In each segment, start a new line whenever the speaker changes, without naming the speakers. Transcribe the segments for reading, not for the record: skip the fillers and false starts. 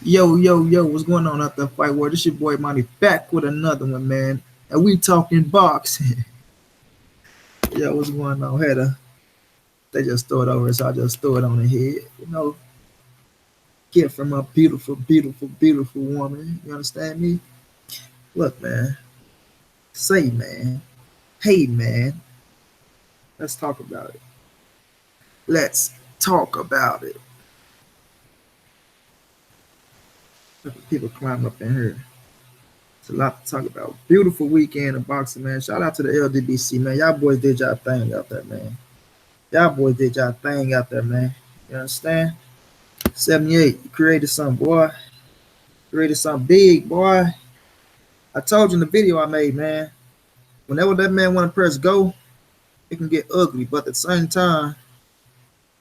Yo, yo, yo, what's going on out there, Fight War? This your boy Monty back with another one, man. And we talking boxing. Yo, what's going on? They just throw it over, so I just throw it on the head. Get from a beautiful, beautiful, beautiful woman. You understand me? Look, man. Say, man. Hey, man. Let's talk about it. Let's talk about it. People climb up in here. It's a lot to talk about. Beautiful weekend of boxing, man. Shout out to the LDBC, man. Y'all boys did y'all thing out there, man. Y'all boys did y'all thing out there, man. You understand? 78, you created something, boy. Created something big, boy. I told you in the video I made, man. Whenever that man want to press go, it can get ugly. But at the same time,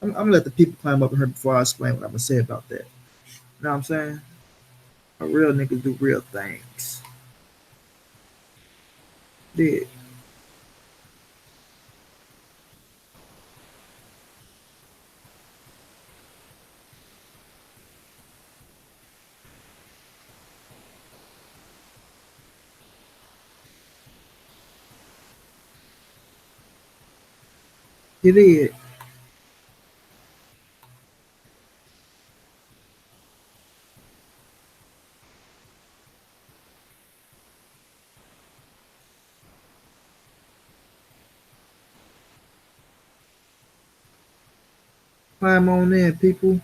I'm gonna let the people climb up in here before I explain what I'm gonna say about that. You know what I'm saying? A real nigga do real things. Did. He did. Climb on in, people.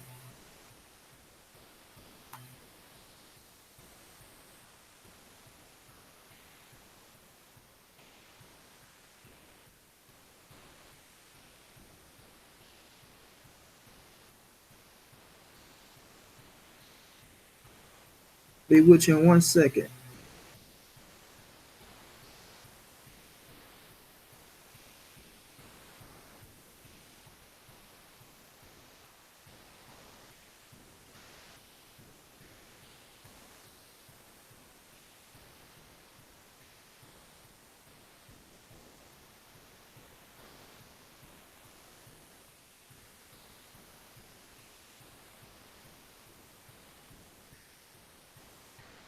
Be with you in 1 second.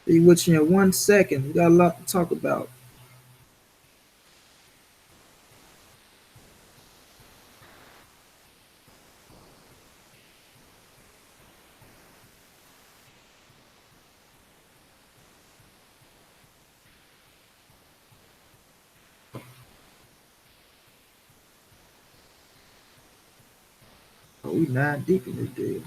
Be with you in 1 second. We got a lot to talk about. Oh, we 9 deep in this deal.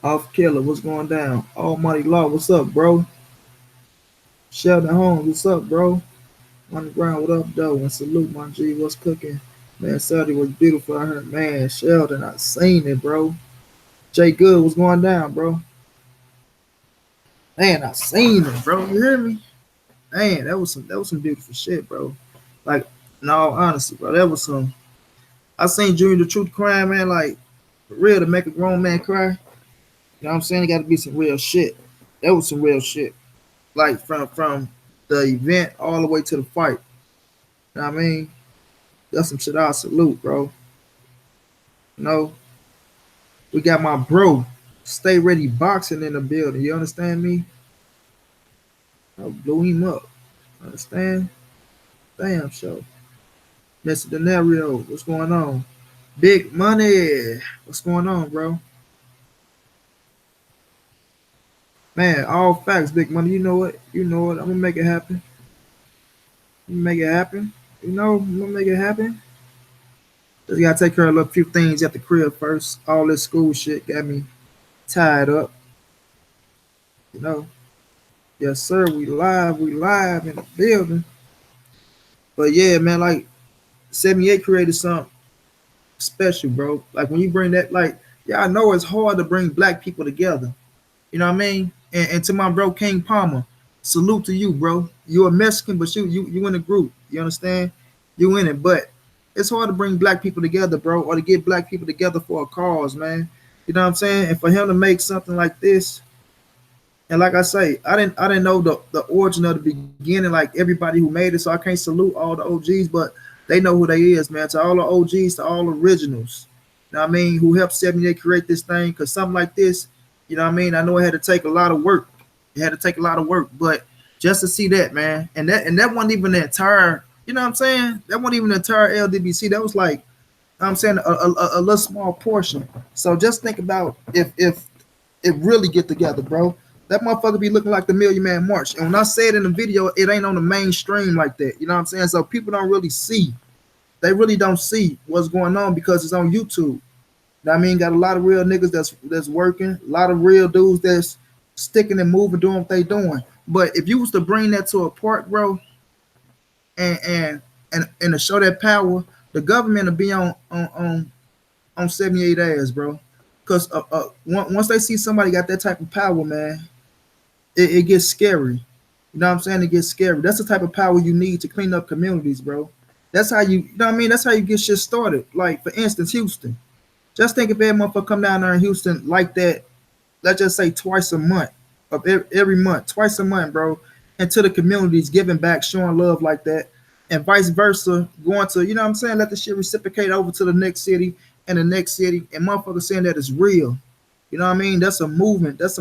Off Killer, what's going down? Almighty Law, what's up, bro? Sheldon Holmes, what's up, bro? On the ground, what up, though? And salute, my G, what's cooking? Man, Saturday was beautiful. I heard, man, Sheldon, I seen it, bro. Jay Good, what's going down, bro? Man, I seen it, bro. You hear me? Man, that was some beautiful shit, bro. Like, in all honesty, bro, that was some. I seen Junior the Truth crying, man. Like, for real, to make a grown man cry. You know what I'm saying? It got to be some real shit. That was some real shit. Like from the event all the way to the fight. You know what I mean? That's some shit I salute, bro. You know, we got my bro, Stay Ready Boxing in the building. You understand me? I blew him up. Understand? Damn, show. Mr. Denario, what's going on? Big Money, what's going on, bro? Man, all facts, Big Money. You know what? You know what? I'm gonna make it happen. I'm gonna make it happen. You know, I'm gonna make it happen. Just gotta take care of a few things at the crib first. All this school shit got me tied up. You know. Yes, sir. We live in the building. But yeah, man, like 78 created something special, bro. Like when you bring that, like, yeah, I know it's hard to bring black people together. You know what I mean? And to my bro King Palmer, salute to you, bro. You're a Mexican, but you in the group. You understand? You in it, but it's hard to bring black people together, bro, or to get black people together for a cause, man. You know what I'm saying? And for him to make something like this, and like I say, I didn't know the origin of the beginning, like everybody who made it, so I can't salute all the OGs, but they know who they is, man. To all the OGs, to all originals. know what I mean, who helped 78 create this thing. Because something like this, you know what I mean, I know it had to take a lot of work. It had to take a lot of work, but just to see that, man, and that wasn't even the entire, you know what I'm saying? That wasn't even the entire LDBC. That was like, I'm saying a little small portion. So just think about if it really get together, bro. That motherfucker be looking like the Million Man March. And when I say it in the video, it ain't on the mainstream like that. You know what I'm saying? So people don't really see. They really don't see what's going on because it's on YouTube. I mean, got a lot of real niggas that's working, a lot of real dudes that's sticking and moving, doing what they doing. But if you was to bring that to a park, bro, and to show that power, the government will be on 78 ass, bro. Because once they see somebody got that type of power, man, it gets scary. You know what I'm saying? It gets scary. That's the type of power you need to clean up communities, bro. That's how you know what I mean? That's how you get shit started. Like, for instance, Houston. Just think if every motherfucker come down there in Houston like that, let's just say twice a month, of every month, twice a month, bro, into the communities, giving back, showing love like that, and vice versa, going to, you know what I'm saying, let the shit reciprocate over to the next city and the next city, and motherfuckers saying that it's real. You know what I mean? That's a movement. That's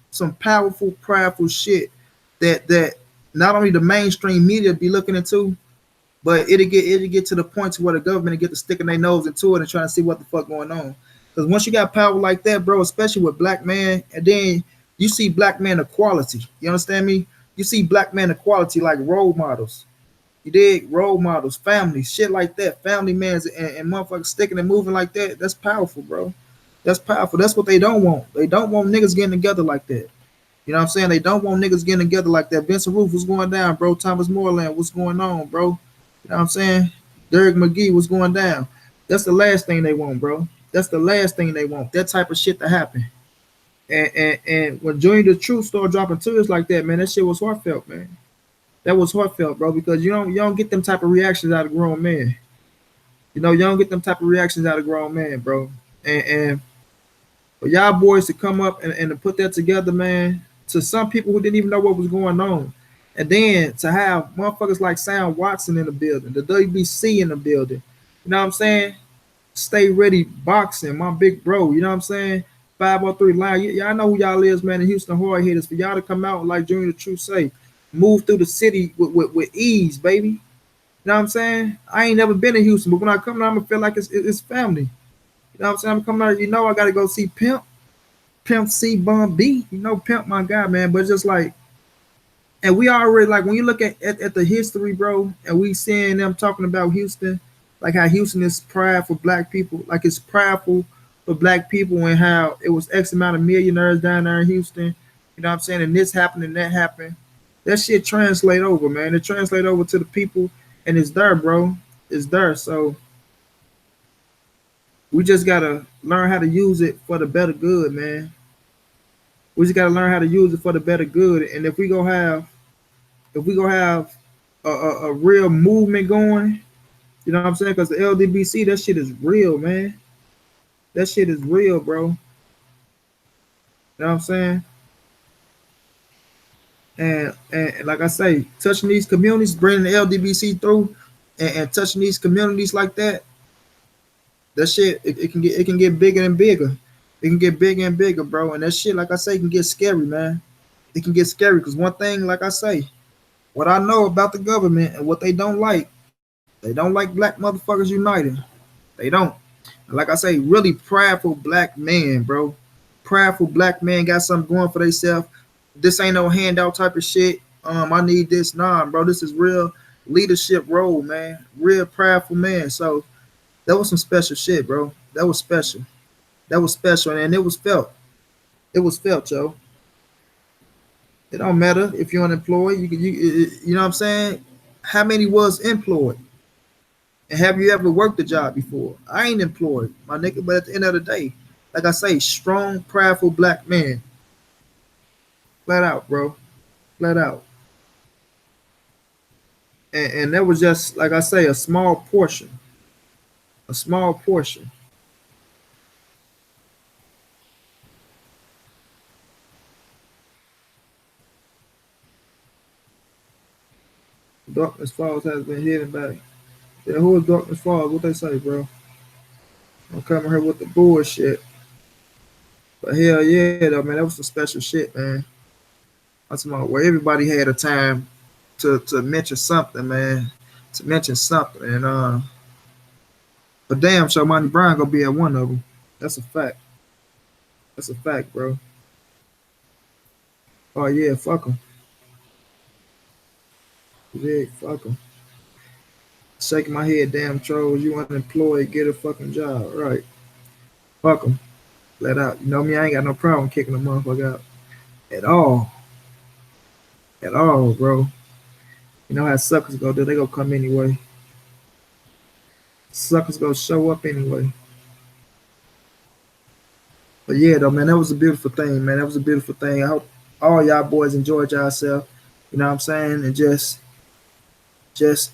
some powerful, powerful shit that not only the mainstream media be looking into, but it'll get to the point to where the government will get to sticking their nose into it and trying to see what the fuck going on. Because once you got power like that, bro, especially with black man, and then you see black man equality. You understand me? You see black man equality like role models. You dig? Role models, family, shit like that. Family mans and motherfuckers sticking and moving like that. That's powerful, bro. That's powerful. That's what they don't want. They don't want niggas getting together like that. You know what I'm saying? They don't want niggas getting together like that. Vincent Roof, what's going down, bro? Thomas Moreland, what's going on, bro? You know what I'm saying? Derek McGee, what's going down? That's the last thing they want, bro. That's the last thing they want. That type of shit to happen. And when Junior the Truth started dropping tears like that, man, that shit was heartfelt, man. That was heartfelt, bro, because you don't get them type of reactions out of grown men. You don't get them type of reactions out of grown men, bro. And for y'all boys to come up and to put that together, man, to some people who didn't even know what was going on. And then to have motherfuckers like Sam Watson in the building, the WBC in the building. You know what I'm saying? Stay ready boxing, my big bro. You know what I'm saying? 503 line. Y'all know who y'all is, man, in Houston hard hitters. For y'all to come out like Junior the Truth say, move through the city with ease, baby. You know what I'm saying? I ain't never been in Houston, but when I come out, I'm gonna feel like it's family. You know what I'm saying? I'm coming out, I gotta go see Pimp C Bum B. Pimp my guy, man. But it's just like, and we already like when you look at the history, bro, and we seeing them talking about Houston, like how Houston is proud for black people, like it's prideful for black people, and how it was X amount of millionaires down there in Houston. You know what I'm saying? And this happened and that happened. That shit translate over, man. It translate over to the people, and it's there, bro. It's there. So we just gotta learn how to use it for the better good, man. We just gotta learn how to use it for the better good. And if we gonna have a real movement going, you know what I'm saying? Because the LDBC, that shit is real, man. That shit is real, bro. You know what I'm saying? And like I say, touching these communities, bringing the LDBC through, and touching these communities like that shit, it can get bigger and bigger. It can get bigger and bigger, bro. And that shit, like I say, can get scary, man. It can get scary because one thing, like I say, what I know about the government and what they don't like black motherfuckers united. They don't. Like I say, really prideful black man, bro. Prideful black man got something going for themselves. This ain't no handout type of shit. I need this. Nah, bro. This is real leadership role, man. Real prideful man. So that was some special shit, bro. That was special. That was special, and it was felt. It was felt, yo. It don't matter if you're unemployed. You know what I'm saying? How many was employed? And have you ever worked a job before? I ain't employed, my nigga. But at the end of the day, like I say, strong, prideful black man. Flat out, bro. Flat out. And that was just, like I say, a small portion. A small portion. Darkness Falls has been hidden back. Yeah, who is Darkness Falls? What they say, bro? I'm coming here with the bullshit. But hell yeah, though, man, that was some special shit, man. That's about where everybody had a time to mention something, man. To mention something, and but damn, sure, Monty Brown gonna be at one of them. That's a fact. That's a fact, bro. Oh yeah, fuck him. Yeah, fuck him. Shaking my head, damn trolls. You unemployed, get a fucking job, right? Fuck him. Let out. You know me, I ain't got no problem kicking a motherfucker out at all, at all, bro. You know how suckers go do? They gonna come anyway. Suckers gonna show up anyway. But yeah, though, man, that was a beautiful thing, man. That was a beautiful thing. I hope all y'all boys enjoyed yourself. You know what I'm saying? And just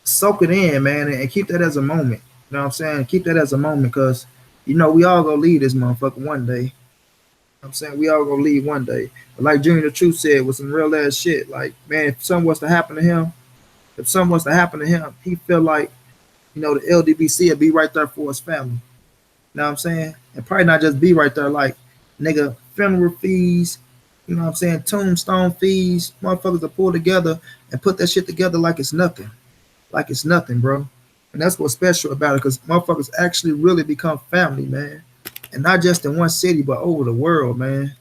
soak it in, man, and keep that as a moment. You know what I'm saying? Keep that as a moment, cause you know we all gonna leave this motherfucker one day. You know what I'm saying we all gonna leave one day. But like Junior the Truth said, with some real ass shit. Like, man, if something was to happen to him, if something was to happen to him, he feel like, you know, the LDBC would be right there for his family. You know what I'm saying? And probably not just be right there, like, nigga, funeral fees, you know what I'm saying, tombstone fees, motherfuckers to pull together and put that shit together like it's nothing. Like it's nothing, bro. And that's what's special about it, because motherfuckers actually really become family, man. And not just in one city, but over the world, man.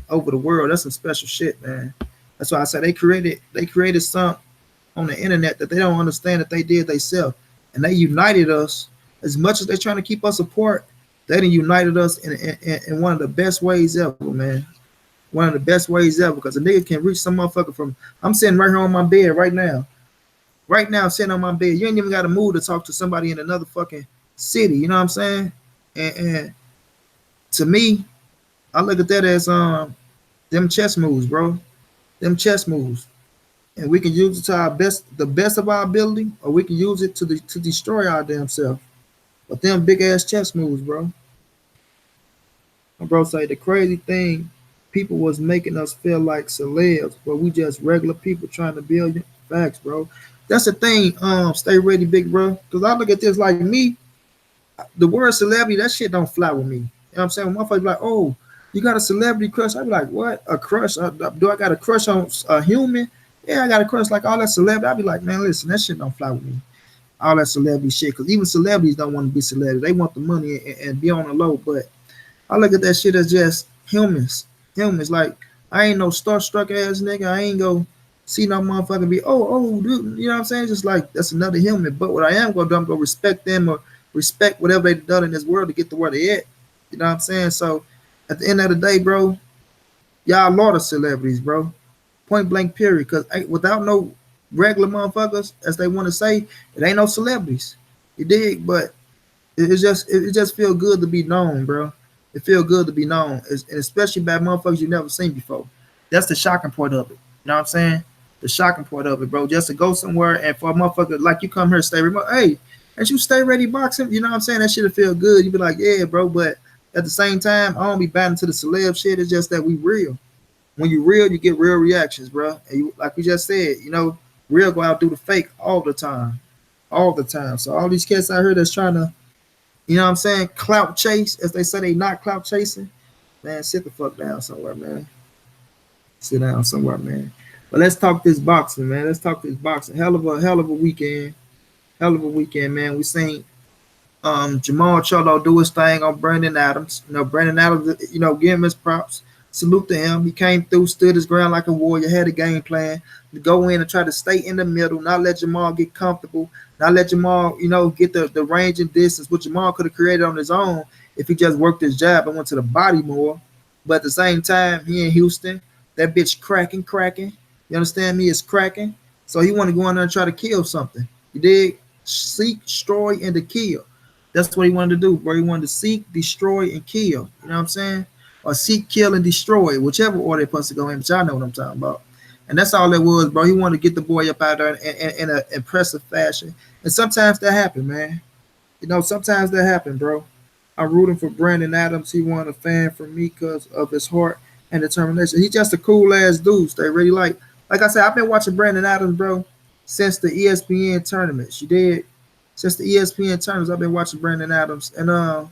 Over the world. That's some special shit, man. That's why I said they created something on the internet that they don't understand that they did themselves. And they united us as much as they're trying to keep us apart. They done united us in one of the best ways ever, man. One of the best ways ever. Because a nigga can reach some motherfucker from, I'm sitting right here on my bed right now. Right now, I'm sitting on my bed. You ain't even got to move to talk to somebody in another fucking city. You know what I'm saying? And to me, I look at that as them chess moves, bro. Them chess moves. And we can use it to our best, the best of our ability, or we can use it to destroy our damn self. But them big ass chess moves, bro. My bro say the crazy thing, people was making us feel like celebs, but we just regular people trying to build facts, bro. That's the thing. Stay ready, big bro. Cause I look at this like me, the word celebrity, that shit don't fly with me. You know what I'm saying? When motherfuckers be like, oh, you got a celebrity crush? I be like, what? A crush? Do I got a crush on a human? Yeah, I got a crush like all that celebrity. I be like, man, listen, that shit don't fly with me. All that celebrity shit, because even celebrities don't want to be celebrities. They want the money and be on the low. But I look at that shit as just humans. Humans. Like, I ain't no starstruck ass nigga. I ain't go see no motherfucker be, oh, dude. You know what I'm saying? Just like, that's another human. But what I am going to do, I'm going to respect them or respect whatever they've done in this world to get to where they at. You know what I'm saying? So, at the end of the day, bro, y'all a lot of celebrities, bro. Point blank, period. Because without no regular motherfuckers, as they want to say, it ain't no celebrities. You dig? But it just feel good to be known, bro. It feel good to be known, and especially by motherfuckers you never seen before. That's the shocking part of it. You know what I'm saying? The shocking part of it, bro. Just to go somewhere and for a motherfucker like you come here, stay remote. Hey, ain't you stay ready boxing? You know what I'm saying? That shit'll feel good. You be like, yeah, bro. But at the same time, I don't be batting to the celeb shit. It's just that we real. When you real, you get real reactions, bro. And you, like we just said, you know, real go out do the fake all the time, all the time. So all these cats out here that's trying to, you know what I'm saying, clout chase, as they say they not clout chasing, man, sit the fuck down somewhere, man. Sit down somewhere, man. But let's talk this boxing, man. Let's talk this boxing. Hell of a weekend. Hell of a weekend, man. We seen Jamal Charlo do his thing on Brandon Adams. You know, Brandon Adams, you know, give him his props. Salute to him. He came through, stood his ground like a warrior, had a game plan to go in and try to stay in the middle, not let Jamal get comfortable, not let Jamal, you know, get the range and distance, what Jamal could have created on his own if he just worked his jab and went to the body more. But at the same time, he in Houston, that bitch cracking. You understand me? It's cracking. So he want to go in there and try to kill something. You dig? Seek, destroy, and to kill. That's what he wanted to do, bro. He wanted to seek, destroy, and kill. You know what I'm saying? Or seek, kill, and destroy, whichever order it's supposed to go in, but y'all know what I'm talking about. And that's all it was, bro. He wanted to get the boy up out there in an impressive fashion. And sometimes that happen, man. You know, sometimes that happen, bro. I'm rooting for Brandon Adams. He won a fan from me because of his heart and determination. He's just a cool ass dude. Stay ready. Like I said, I've been watching Brandon Adams, bro, since the ESPN tournaments. You did. Since the ESPN terms, I've been watching Brandon Adams, and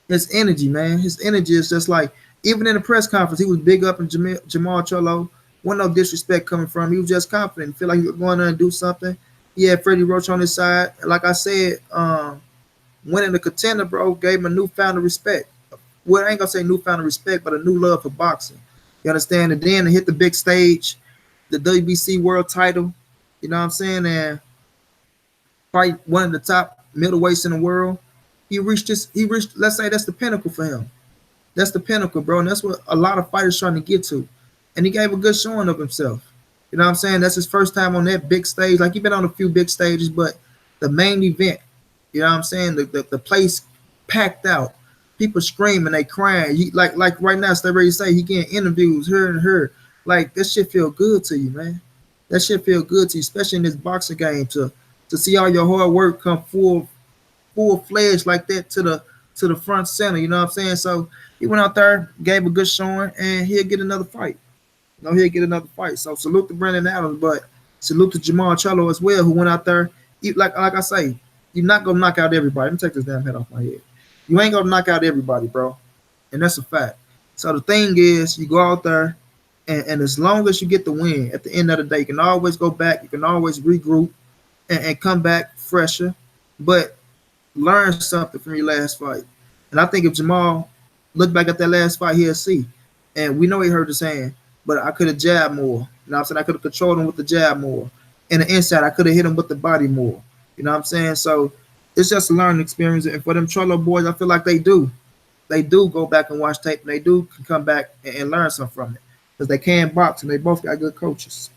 his energy, man, his energy is just like even in the press conference, he was big up in Jamal Charlo. Wasn't no disrespect coming from him. He was just confident, feel like he was going there and do something. He had Freddie Roach on his side. Like I said, winning the contender, bro, gave him a newfound respect. Well, I ain't gonna say newfound respect, but a new love for boxing. You understand? And then to hit the big stage, the WBC world title, you know what I'm saying, and fight one of the top middleweights in the world. He reached, let's say that's the pinnacle for him. That's the pinnacle, bro. And that's what a lot of fighters trying to get to. And he gave a good showing of himself. You know what I'm saying? That's his first time on that big stage. Like, he's been on a few big stages, but the main event, you know what I'm saying? The place packed out. People screaming, they crying. Like right now, Stay Ready to say he getting interviews, her and her. Like, that shit feel good to you, man. That shit feel good to you, especially in this boxing game, to see all your hard work come full fledged like that to the front center. You know what I'm saying? So he went out there, gave a good showing, and he'll get another fight. You know, he'll get another fight. So salute to Brandon Adams, but salute to Jamal Charlo as well, who went out there. Like I say, you're not gonna knock out everybody. Let me take this damn head off my head. You ain't gonna knock out everybody, bro, and that's a fact. So the thing is, you go out there, and as long as you get the win at the end of the day, you can always go back. You can always regroup and come back fresher. But learn something from your last fight. And I think if Jamal look back at that last fight, he'll see. And we know he hurt his hand, but I could have jabbed more. You know what I'm saying? I could have controlled him with the jab more. And the inside, I could have hit him with the body more. You know what I'm saying? So it's just a learning experience. And for them Charlo boys, I feel like they do. They do go back and watch tape, and they do come back and learn something from it. Because they can box, and they both got good coaches.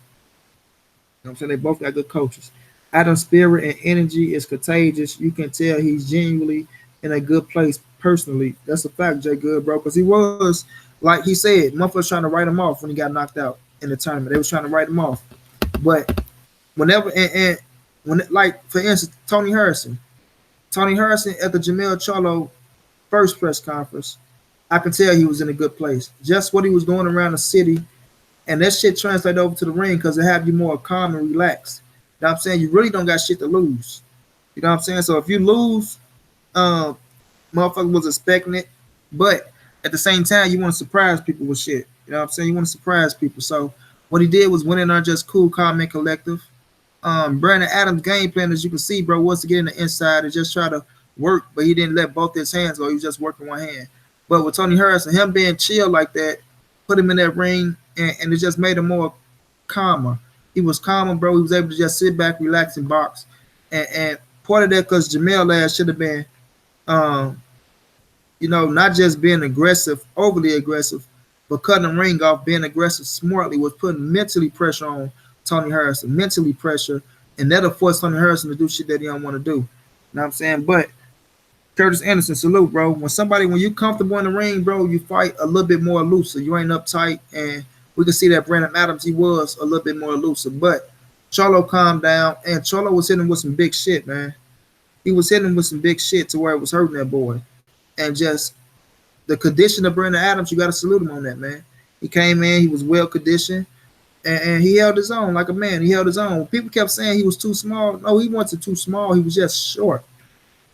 You know what I'm saying? They both got good coaches. Adam's spirit and energy is contagious. You can tell he's genuinely in a good place personally. That's a fact, Jay Good, bro. Because he was, like he said, motherfuckers trying to write him off when he got knocked out in the tournament. They was trying to write him off. But whenever, and when, like, for instance, Tony Harrison at the Jamil Charlo first press conference, I can tell he was in a good place. Just what he was doing around the city, and that shit translated over to the ring because it have you more calm and relaxed. You know what I'm saying? You really don't got shit to lose. You know what I'm saying? So if you lose, motherfucker was expecting it. But at the same time, you want to surprise people with shit. You know what I'm saying? You want to surprise people. So what he did was went in there just cool, calm, and collective. Brandon Adams' game plan, as you can see, bro, was to get in the inside and just try to work, but he didn't let both his hands go. He was just working one hand. But with Tony Harrison, him being chill like that, put him in that ring, and it just made him more calmer. He was calmer, bro. He was able to just sit back, relax, and box. And part of that, because Jamel last should have been, not just being aggressive, overly aggressive, but cutting the ring off, being aggressive smartly, was putting mentally pressure on Tony Harrison, mentally pressure, and that'll force Tony Harrison to do shit that he don't want to do. You know what I'm saying? But Curtis Anderson, salute, bro. When you comfortable in the ring, bro, you fight a little bit more looser. You ain't uptight, and we can see that Brandon Adams, he was a little bit more elusive. But Charlo calmed down, and Charlo was hitting with some big shit, man. He was hitting with some big shit to where it was hurting that boy. And just the condition of Brandon Adams, you got to salute him on that, man. He came in, he was well conditioned, and he held his own like a man. He held his own. People kept saying he was too small. No, he wasn't too small. He was just short.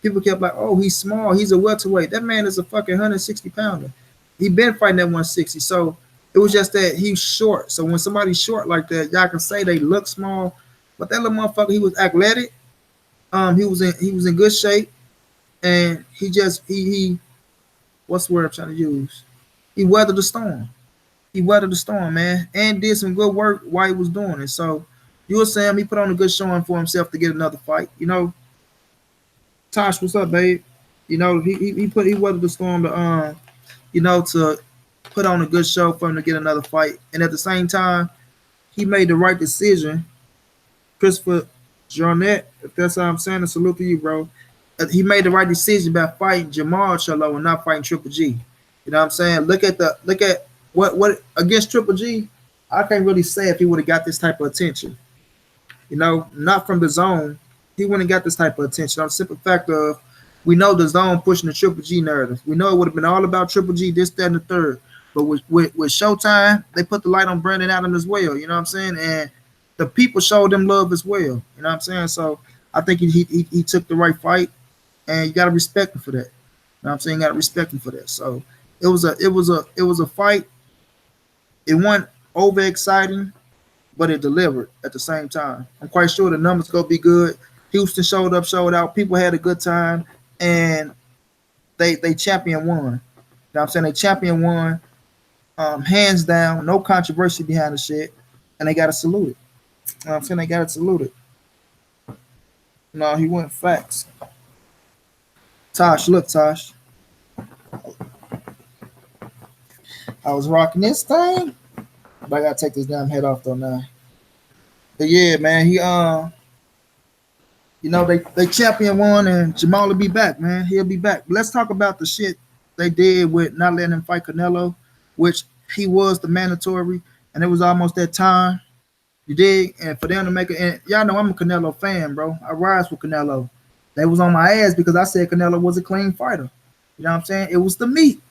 People kept like, oh, he's small. He's a welterweight. That man is a fucking 160 pounder. He been fighting at 160. So it was just that he's short. So when somebody's short like that, y'all can say they look small, but that little motherfucker, he was athletic. He was in good shape, and he what's the word I'm trying to use? He weathered the storm. He weathered the storm, man, and did some good work while he was doing it. So you were saying he put on a good showing for himself to get another fight. You know, Tosh, what's up, babe? You know, he weathered the storm to to put on a good show for him to get another fight. And at the same time, he made the right decision. Christopher Jornet, if that's how I'm saying it, salute to you, bro. He made the right decision by fighting Jamal Charlo and not fighting Triple G. You know what I'm saying? Look at what against Triple G. I can't really say if he would have got this type of attention. You know, not from the zone. He wouldn't have got this type of attention. On the simple fact of, we know the zone pushing the Triple G narrative. We know it would have been all about Triple G, this, that, and the third. But with Showtime, they put the light on Brandon Adams as well. You know what I'm saying? And the people showed them love as well. You know what I'm saying? So I think he took the right fight, and you gotta respect him for that. You know what I'm saying? You gotta respect him for that. So it was a fight. It wasn't over exciting, but it delivered at the same time. I'm quite sure the numbers gonna be good. Houston showed up, showed out. People had a good time, and they champion won. You know what I'm saying? They champion won, hands down, no controversy behind the shit, and they got to salute it. You know what I'm saying? They got to salute it. No, he went facts. Tosh, look, Tosh, I was rocking this thing, but I gotta take this damn head off though now. But yeah, man, they champion won, and Jamal will be back, man. He'll be back. Let's talk about the shit they did with not letting him fight Canelo, which he was the mandatory, and it was almost that time. You dig? And for them to make it, and y'all know I'm a Canelo fan, bro. I rise with Canelo. They was on my ass because I said Canelo was a clean fighter. You know what I'm saying? It was the meat.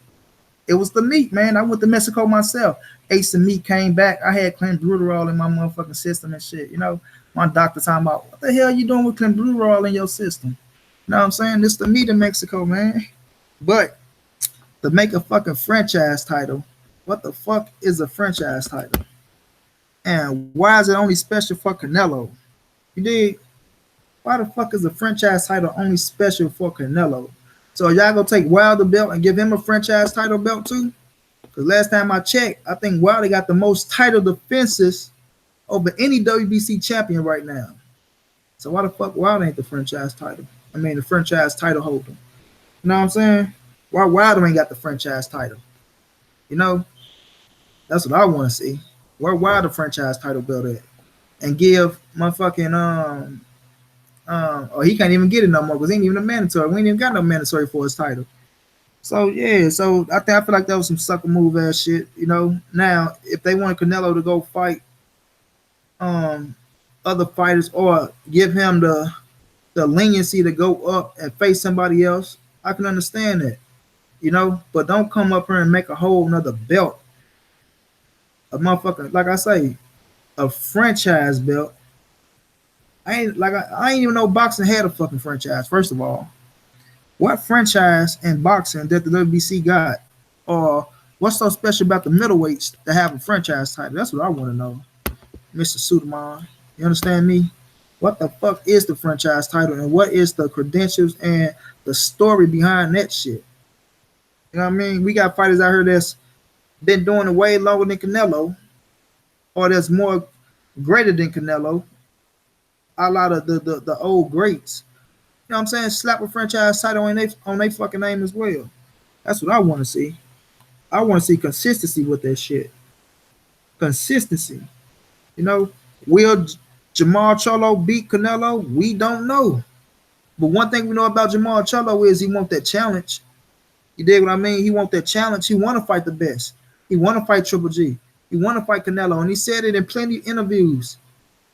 It was the meat, man. I went to Mexico myself. Ate some meat, came back. I had clenbuterol in my motherfucking system and shit. You know, my doctor talking about, what the hell you doing with clenbuterol in your system? You know what I'm saying? This the meat in Mexico, man. But to make a fucking franchise title, what the fuck is a franchise title? And why is it only special for Canelo? You dig? Why the fuck is a franchise title only special for Canelo? So y'all gonna take Wilder belt and give him a franchise title belt too? Because last time I checked, I think Wilder got the most title defenses over any WBC champion right now. So why the fuck Wilder ain't the franchise title? I mean the franchise title holder. You know what I'm saying? Why Wilder ain't got the franchise title? You know? That's what I want to see. Where Wilder franchise title belt at? And give motherfucking or he can't even get it no more because he ain't even a mandatory. We ain't even got no mandatory for his title. So yeah, so I feel like that was some sucker move ass shit, you know. Now, if they want Canelo to go fight other fighters or give him the leniency to go up and face somebody else, I can understand that, you know. But don't come up here and make a whole nother belt, a motherfucker, like I say, a franchise belt. I ain't even know boxing had a fucking franchise. First of all, what franchise in boxing that the WBC got, or what's so special about the middleweights to have a franchise title? That's what I want to know, Mr. Suderman. You understand me? What the fuck is the franchise title, and what is the credentials and the story behind that shit? You know what I mean? We got fighters out here that's been doing it way longer than Canelo, or that's more greater than Canelo. A lot of the old greats. You know what I'm saying? Slap a franchise title on they fucking name as well. That's what I want to see. I want to see consistency with that shit. Consistency. You know, will Jamal Charlo beat Canelo? We don't know. But one thing we know about Jamal Charlo is he want that challenge. You dig what I mean? He want that challenge. He want to fight the best. He want to fight Triple G. He want to fight Canelo. And he said it in plenty of interviews.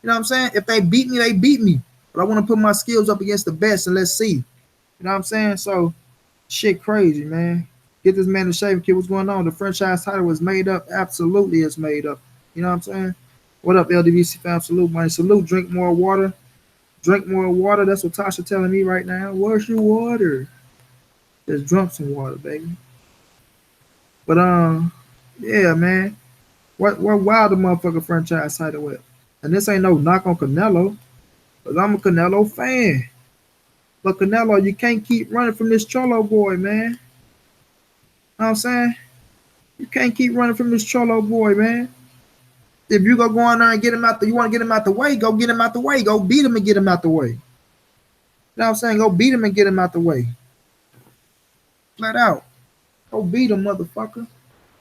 You know what I'm saying? If they beat me, they beat me. But I want to put my skills up against the best and let's see. You know what I'm saying? So, shit crazy, man. Get this man to shave, kid. What's going on? The franchise title was made up. Absolutely, it's made up. You know what I'm saying? What up, LDVC fam? Salute, man. Salute. Drink more water. Drink more water. That's what Tasha telling me right now. Where's your water? Just drunk some water, baby. But yeah, man. What wild the motherfucker franchise title with? And this ain't no knock on Canelo, because I'm a Canelo fan. But Canelo, you can't keep running from this Charlo boy, man. You know what I'm saying? You can't keep running from this Charlo boy, man. If you go in there and get him out you want to get him out the way, go get him out the way. Go beat him and get him out the way. You know what I'm saying? Go beat him and get him out the way. Flat out. Go beat him, motherfucker.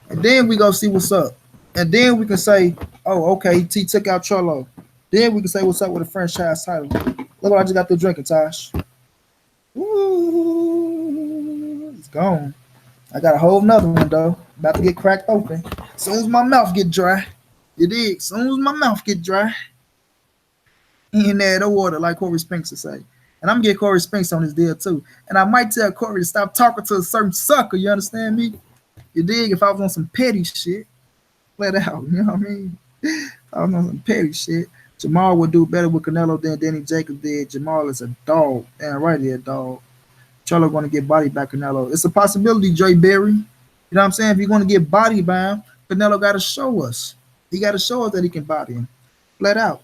And then we go see what's up. And then we can say, oh, okay, he took out Charlo. Then we can say what's up with the franchise title. Look what I just got through drinking, Tosh. Ooh, it's gone. I got a whole nother one, though. About to get cracked open. As soon as my mouth get dry. You dig? As soon as my mouth get dry. In there, the water, like Corey Spinks would say. And I'm going to get Corey Spinks on this deal, too. And I might tell Corey to stop talking to a certain sucker. You understand me? You dig? If I was on some petty shit. Let out, you know what I mean? I was on some petty shit. Jamal would do better with Canelo than Danny Jacobs did. Jamal is a dog. And right here, dog. Charlo going to get body by Canelo. It's a possibility, Dre Berry. You know what I'm saying? If you're going to get body by him, Canelo got to show us. He got to show us that he can body him. Flat out.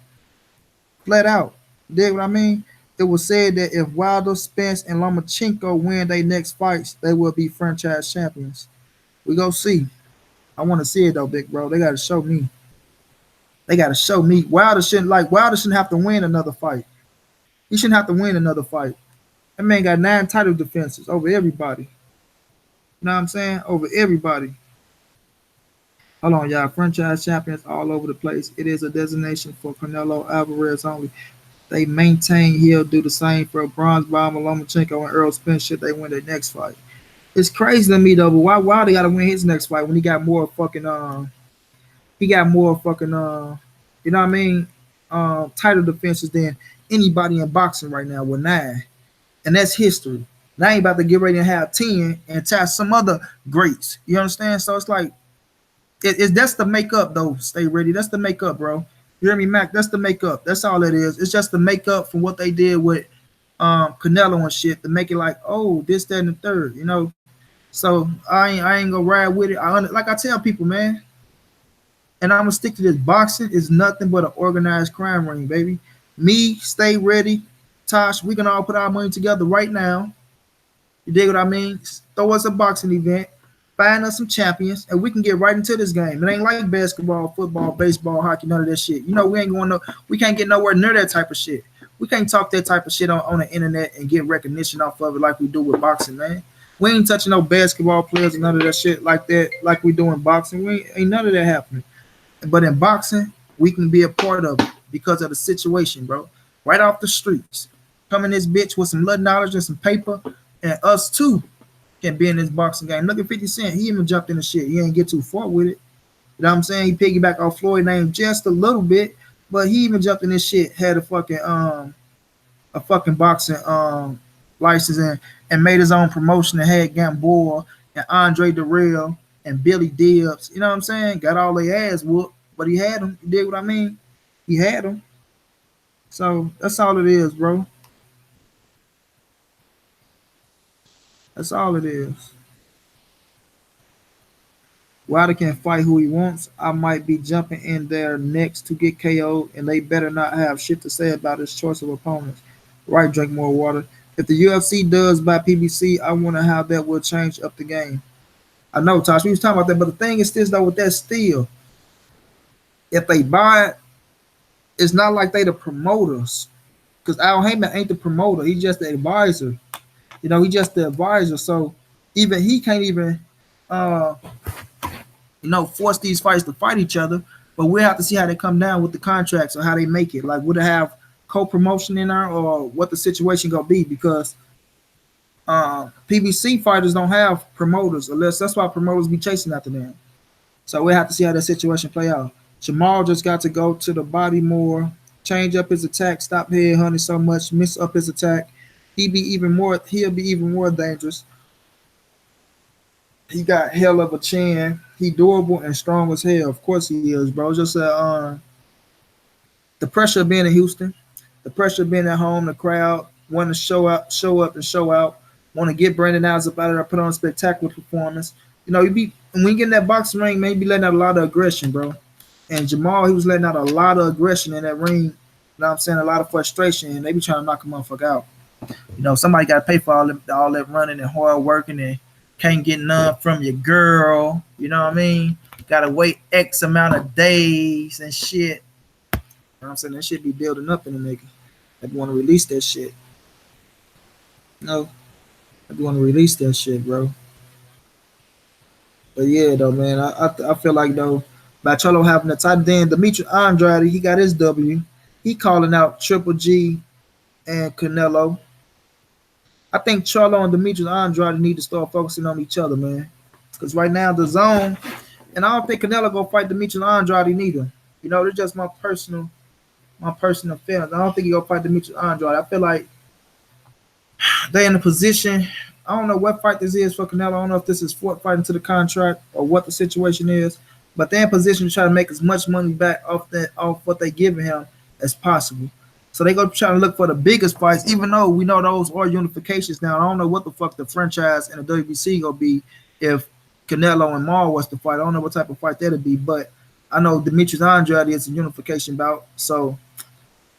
Flat out. Dig what I mean? It was said that if Wilder, Spence, and Lomachenko win their next fights, they will be franchise champions. We go see. I want to see it though, big bro. They got to show me. They got to show me. Wilder shouldn't have to win another fight. He shouldn't have to win another fight. That man got 9 title defenses over everybody. You know what I'm saying? Over everybody. Hold on, y'all. Franchise champions all over the place. It is a designation for Canelo Alvarez only. They maintain he'll do the same for Bronze Bomber, Lomachenko, and Earl Spence should they win their next fight. It's crazy to me though, but why they gotta win his next fight when he got more fucking you know what I mean, title defenses than anybody in boxing right now with 9. And that's history. Now I ain't about to get ready to have 10 and test some other greats. You understand? So it's like that's the makeup though. Stay ready. That's the makeup, bro. You hear me, Mac? That's the makeup. That's all it is. It's just the makeup from what they did with Canelo and shit to make it like, oh, this, that, and the third, you know. So I ain't gonna ride with it. Like I tell people, man, and I'm gonna stick to this. Boxing is nothing but an organized crime ring, baby. Me, stay ready. Tosh, we can all put our money together right now. You dig what I mean? Throw us a boxing event, find us some champions, and we can get right into this game. It ain't like basketball, football, baseball, hockey, none of that shit. You know, we can't get nowhere near that type of shit. We can't talk that type of shit on the internet and get recognition off of it like we do with boxing, man. We ain't touching no basketball players and none of that shit like that, like we do in boxing. Ain't none of that happening. But in boxing, we can be a part of it because of the situation, bro. Right off the streets. Come in this bitch with some blood knowledge and some paper, and us too can be in this boxing game. Look at 50 Cent. He even jumped in the shit. He ain't get too far with it. You know what I'm saying? He piggybacked off Floyd name just a little bit, but he even jumped in this shit, had a fucking boxing license and made his own promotion and had Gamboa and Andre Darrell and Billy Dibbs. You know what I'm saying? Got all their ass whooped, but he had them. You dig what I mean? He had them. So that's all it is, bro. That's all it is. Wilder can fight who he wants. I might be jumping in there next to get KO'd, and they better not have shit to say about his choice of opponents. Right, drink more water. If the UFC does buy PBC, I wonder how that will change up the game. I know, Tosh, we was talking about that, but the thing is this, though, with that still, if they buy it, it's not like they the promoters. Because Al Heyman ain't the promoter. He's just the advisor. You know, he's just the advisor. So even he can't even force these fights to fight each other. But we'll have to see how they come down with the contracts or how they make it. Like, would it have co-promotion in there or what the situation gonna be? Because PBC fighters don't have promoters, unless that's why promoters be chasing after them. So we'll have to see how that situation play out. Jamal just got to go to the body more, change up his attack, stop headhunting so much, miss up his attack. He'll be even more dangerous. He got hell of a chin. He durable and strong as hell. Of course he is, bro. Just the pressure of being in Houston, the pressure of being at home, the crowd, wanting to show up and show out, want to get Brandon Alves up out of there, put on a spectacular performance. You know, when you get in that boxing ring, man, you be letting out a lot of aggression, bro. And Jamal, he was letting out a lot of aggression in that ring. You know what I'm saying? A lot of frustration, and they be trying to knock a motherfucker out. You know, somebody got to pay for all that running and hard working and can't get none from your girl. You know what I mean? Got to wait X amount of days and shit. You know what I'm saying? That shit be building up in the nigga. They want to release that shit. No, they want to release that shit, bro. But yeah, though, man, I feel like, though, by Charlo having the title, then Demetrius Andrade, he got his W. He calling out Triple G and Canelo. I think Charlo and Demetrius Andrade need to start focusing on each other, man. Because right now, the zone, and I don't think Canelo gonna fight Demetrius Andrade neither. You know, it's just my personal feelings. I don't think he gonna fight Demetrius Andrade. I feel like they in a position. I don't know what fight this is for Canelo. I don't know if this is fourth fight into the contract or what the situation is. But they're in position to try to make as much money back off what they giving him as possible. So they go try to look for the biggest fights, even though we know those are unifications now. I don't know what the fuck the franchise and the WBC gonna be if Canelo and Maul was to fight. I don't know what type of fight that'd be, but I know Demetrius Andrade is a unification bout. So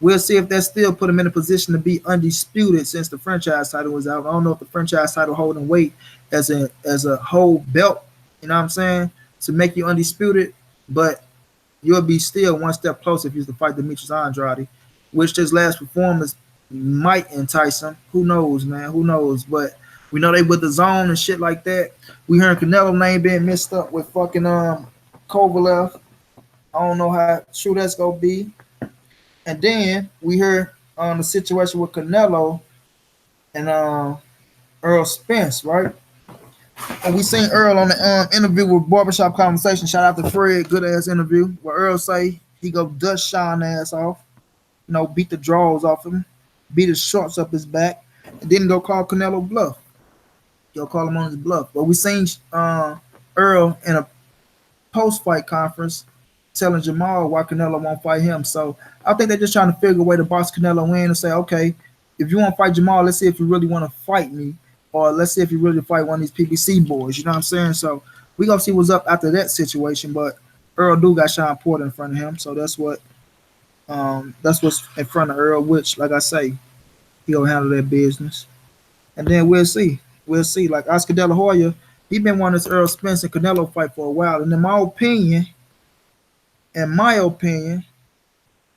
we'll see if that still put him in a position to be undisputed since the franchise title was out. I don't know if the franchise title holding weight as a whole belt, you know what I'm saying, to make you undisputed, but you'll be still one step closer if you to fight Demetrius Andrade, which his last performance might entice him. Who knows, man? Who knows? But we know they with the zone and shit like that. We heard Canelo name being mixed up with fucking Kovalev. I don't know how true that's gonna be. And then we heard on the situation with Canelo and Earl Spence, right? And we seen Earl on the interview with Barbershop Conversation. Shout out to Fred, good ass interview. Where Earl say he go dust Sean ass off, beat the draws off him, beat his shorts up his back, and then go call Canelo bluff. Go call him on his bluff. But we seen Earl in a post-fight conference telling Jamal why Canelo won't fight him. So I think they're just trying to figure a way to box Canelo in and say, okay, if you want to fight Jamal, let's see if you really want to fight me, or let's see if you really fight one of these PBC boys. You know what I'm saying? So we gonna see what's up after that situation. But Earl do got Sean Porter in front of him, so that's what's in front of Earl. Which, like I say, he gonna handle that business, and then we'll see. We'll see. Like Oscar De La Hoya, he been wanting this Earl Spence and Canelo fight for a while, and in my opinion,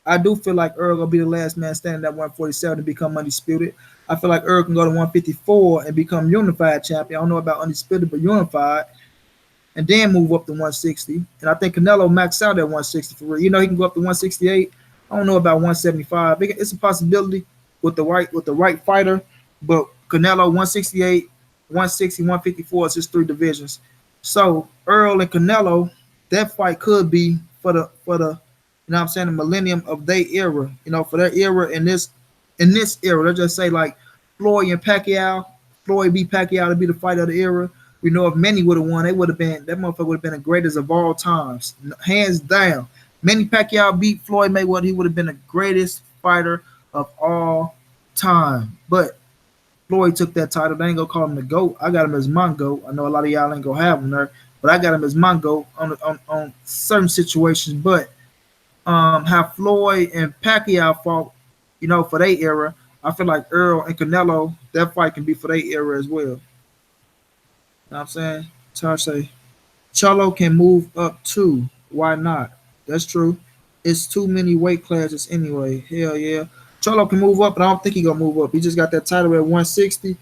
I do feel like Earl gonna be the last man standing at 147 to become undisputed. I feel like Earl can go to 154 and become unified champion. I don't know about undisputed, but unified, and then move up to 160. And I think Canelo maxed out at 160 for real. He can go up to 168. I don't know about 175. It's a possibility with the right fighter, but Canelo 168, 160, 154 is his three divisions. So Earl and Canelo, that fight could be for the you know what I'm saying, the millennium of their era, for their era in this era. Let's just say like Floyd and Pacquiao, Floyd beat Pacquiao to be the fight of the era. We know if Manny would have won, that motherfucker would have been the greatest of all times, hands down. Manny Pacquiao beat Floyd Mayweather, he would have been the greatest fighter of all time. But Floyd took that title. They ain't gonna call him the GOAT. I got him as my GOAT. I know a lot of y'all ain't gonna have him there, but I got him as my GOAT on certain situations. But how Floyd and Pacquiao fought, for their era, I feel like Earl and Canelo, that fight can be for their era as well. You know what I'm saying? Tar say, CHARLO can move up too. Why not? That's true. It's too many weight classes anyway. Hell yeah. CHARLO can move up, but I don't think he gonna move up. He just got that title at 160.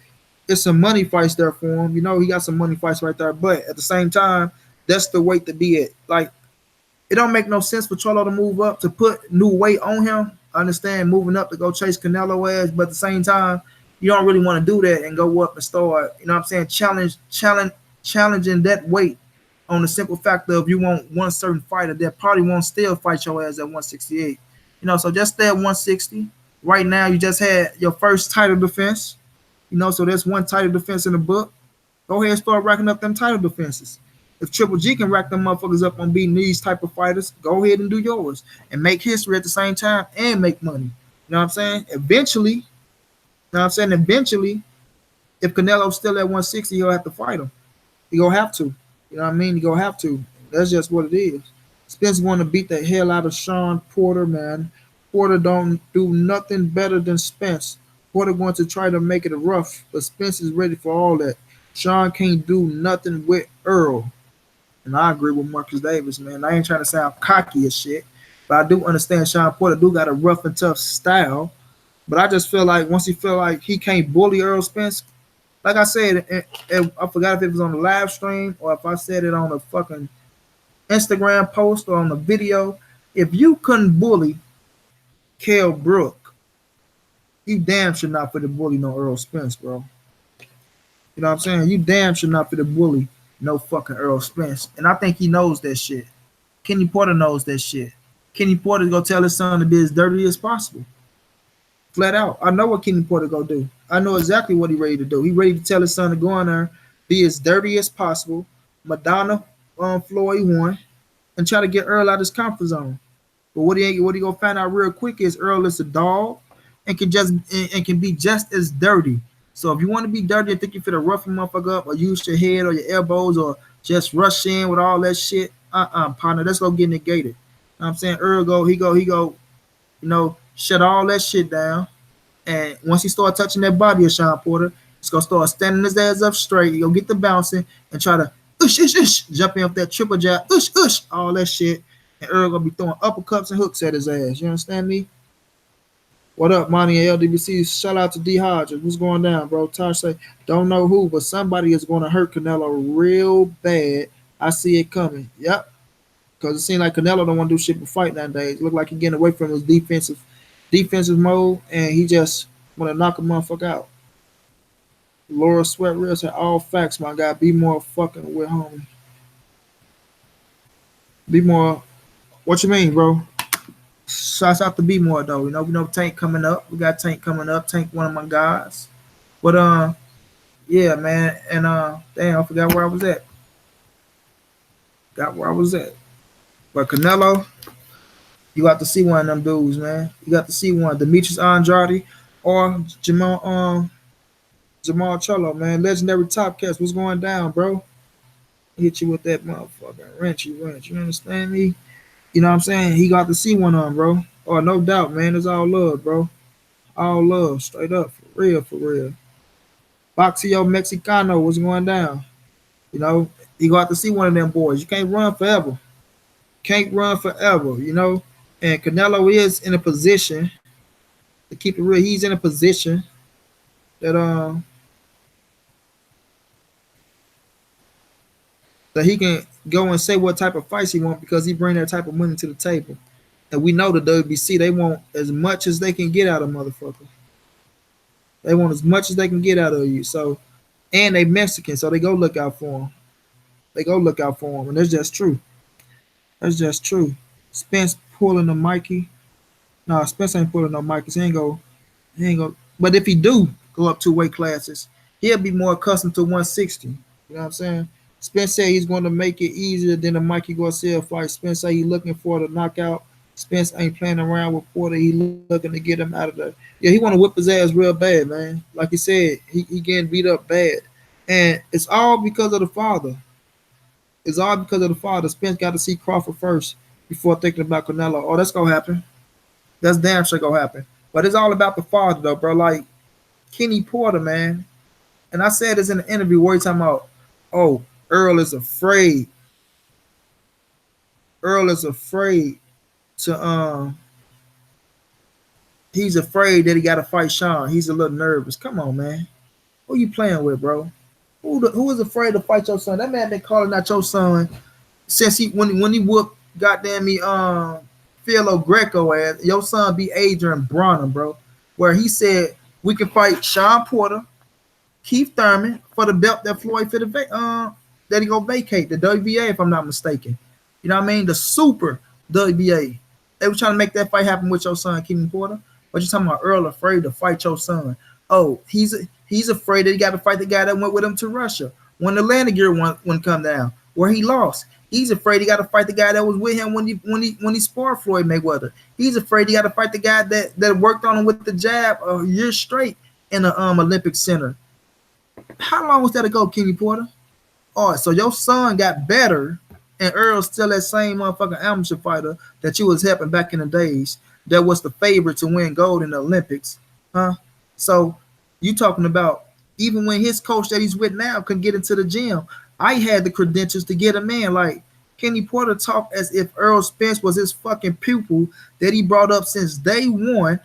It's some money fights there for him. He got some money fights right there. But at the same time, that's the weight to be at. Like, it don't make no sense for CHARLO to move up to put new weight on him. I understand moving up to go chase Canelo ass, but at the same time, you don't really want to do that and go up and start, challenging that weight on the simple factor of you want one certain fighter that probably won't still fight your ass at 168. So just stay at 160. Right now, you just had your first title defense. So that's one title defense in the book. Go ahead and start racking up them title defenses. If Triple G can rack them motherfuckers up on beating these type of fighters, go ahead and do yours and make history at the same time and make money. You know what I'm saying? Eventually, if Canelo's still at 160, he'll have to fight him. He gonna have to. You know what I mean? He gonna have to. That's just what it is. Spence want to beat the hell out of Sean Porter, man. Porter don't do nothing better than Spence. Porter going to try to make it rough, but Spence is ready for all that. Sean can't do nothing with Earl. And I agree with Marcus Davis, man. I ain't trying to sound cocky as shit, but I do understand Sean Porter do got a rough and tough style. But I just feel like once he feel like he can't bully Earl Spence, like I said, and I forgot if it was on the live stream or if I said it on a fucking Instagram post or on the video. If you couldn't bully Kell Brook, you damn should not fit the bully no Earl Spence, bro. You know what I'm saying? You damn should not fit the bully no fucking Earl Spence. And I think he knows that shit. Kenny Porter knows that shit. Kenny Porter's gonna tell his son to be as dirty as possible. Flat out. I know what Kenny Porter gonna do. I know exactly what he ready to do. He ready to tell his son to go in there, be as dirty as possible. Madonna Floyd won, and try to get Earl out of his comfort zone. But what he gonna find out real quick is Earl is a dog and and can be just as dirty. So if you want to be dirty and think you fit a rough a motherfucker up or use your head or your elbows or just rush in with all that shit, partner, that's gonna get negated. You know what I'm saying? Earl go, shut all that shit down. And once he start touching that body of Sean Porter, he's gonna start standing his ass up straight. He gonna get the bouncing and try to jumping off that triple jab, all that shit. And Earl gonna be throwing uppercuts and hooks at his ass. You understand me? What up, Monty and LDBC? Shout out to D Hodges. What's going down, bro? Tosh say, don't know who, but somebody is going to hurt Canelo real bad. I see it coming. Yep. Because it seems like Canelo don't want to do shit but fight nowadays. It look like he's getting away from his defensive mode, and he just want to knock a motherfucker out. Laura Sweat Real said, all facts, my guy. Be more fucking with homie. Be more. What you mean, bro? Shouts out to Be More though. We know Tank coming up. We got Tank coming up. Tank, one of my guys. But yeah, man. And damn, I forgot where I was at. But Canelo, you got to see one of them dudes, man. You got to see one, Demetrius Andrade or Jamal Charlo, man. Legendary top cast. What's going down, bro? Hit you with that motherfucking wrench. You understand me? You know what I'm saying? He got to see one of them, bro. Oh, no doubt, man. It's all love, bro. All love, straight up, for real, for real. Boxio Mexicano, what's going down? You got to see one of them boys. You can't run forever. And Canelo is in a position, to keep it real, he's in a position that that he can go and say what type of fights he wants because he bring that type of money to the table. And we know the WBC, they want as much as they can get out of motherfucker. They want as much as they can get out of you. So, and they Mexican, so they go look out for them. And that's just true. Spence pulling the Mikey. No, Spence ain't pulling no Mikey. He ain't go. But if he do go up 2 weight classes, he'll be more accustomed to 160. You know what I'm saying? Spence said he's going to make it easier than the Mikey Garcia fight. Spence said he's looking for the knockout. Spence ain't playing around with Porter. He looking to get him out of there. Yeah, he want to whip his ass real bad, man. Like he said, he getting beat up bad. And it's all because of the father. Spence got to see Crawford first before thinking about Canelo. Oh, that's going to happen. That's damn sure going to happen. But it's all about the father, though, bro. Like, Kenny Porter, man. And I said this in the interview where he's talking about, oh, Earl is afraid to he's afraid that he got to fight Sean. He's a little nervous. Come on, man. Who you playing with, bro? Who is afraid to fight your son? That man been calling out your son since when he whooped goddamn me Philo Greco ass. Your son be Adrian Bronner, bro. Where he said we can fight Sean Porter, Keith Thurman for the belt that Floyd for the that he gonna vacate, the WBA, if I'm not mistaken. You know what I mean? The super WBA. They were trying to make that fight happen with your son, Kenny Porter. But you talking about Earl afraid to fight your son? Oh, he's afraid that he got to fight the guy that went with him to Russia when the landing gear one come down, where he lost. He's afraid he got to fight the guy that was with him when he sparred Floyd Mayweather. He's afraid he got to fight the guy that worked on him with the jab a year straight in the Olympic Center. How long was that ago, Kenny Porter? Oh, so your son got better, and Earl's still that same motherfucking amateur fighter that you was helping back in the days that was the favorite to win gold in the Olympics, huh? So you talking about even when his coach that he's with now couldn't get into the gym, I had the credentials to get him in. Like, Kenny Porter talked as if Earl Spence was his fucking pupil that he brought up since day one.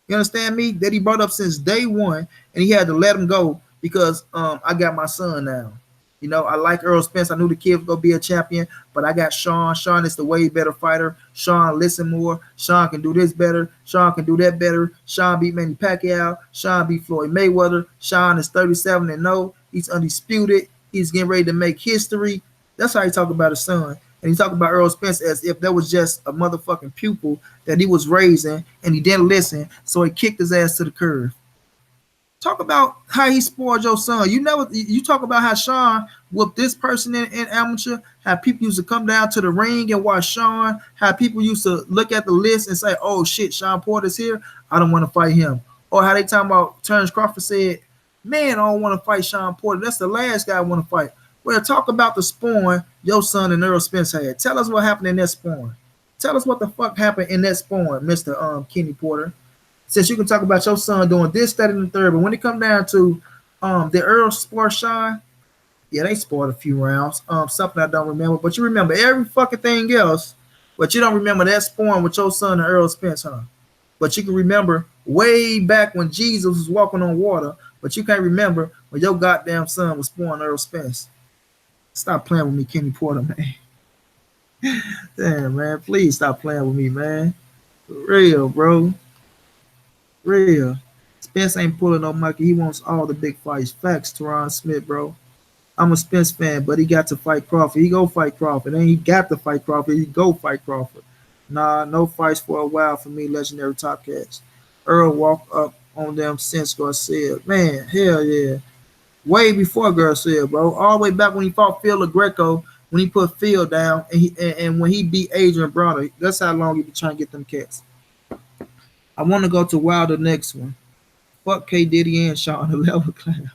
You understand me? That he brought up since day one, and he had to let him go because I got my son now. You know, I like Earl Spence. I knew the kid was going to be a champion, but I got Sean. Sean is the way better fighter. Sean listen more. Sean can do this better. Sean can do that better. Sean beat Manny Pacquiao. Sean beat Floyd Mayweather. Sean is 37-0. He's undisputed. He's getting ready to make history. That's how he talk about his son. And he talked about Earl Spence as if that was just a motherfucking pupil that he was raising and he didn't listen, so he kicked his ass to the curb. Talk about how he spoiled your son. You never you talk about how Sean whooped this person in amateur, how people used to come down to the ring and watch Sean, how people used to look at the list and say, oh shit, Sean Porter's here. I don't want to fight him. Or how they talking about Terrence Crawford said, man, I don't want to fight Sean Porter. That's the last guy I want to fight. Well, talk about the spawn your son and Earl Spence had. Tell us what happened in that spawn. Tell us what the fuck happened in that spawn, Mr. Kenny Porter. Since you can talk about your son doing this, that, and the third, but when it come down to the Earl Sport Shine, yeah, they spoiled a few rounds. Something I don't remember, but you remember every fucking thing else, but you don't remember that spawn with your son and Earl Spence, huh? But you can remember way back when Jesus was walking on water, but you can't remember when your goddamn son was spawned Earl Spence. Stop playing with me, Kenny Porter, man. Damn, man, please stop playing with me, man. For real, bro. Real. Spence ain't pulling no Mikey. He wants all the big fights. Facts, Teron Smith, bro. I'm a Spence fan, but he got to fight Crawford. He go fight Crawford. And he got to fight Crawford. He go fight Crawford. Nah, no fights for a while for me, legendary top cats. Earl walked up on them since Garcia. Man, hell yeah. Way before Garcia, bro. All the way back when he fought Phil Greco, when he put Phil down, and when he beat Adrian Broner. That's how long he been trying to get them cats. I want to go to Wilder next one. Fuck K Diddy and Sean the level clown.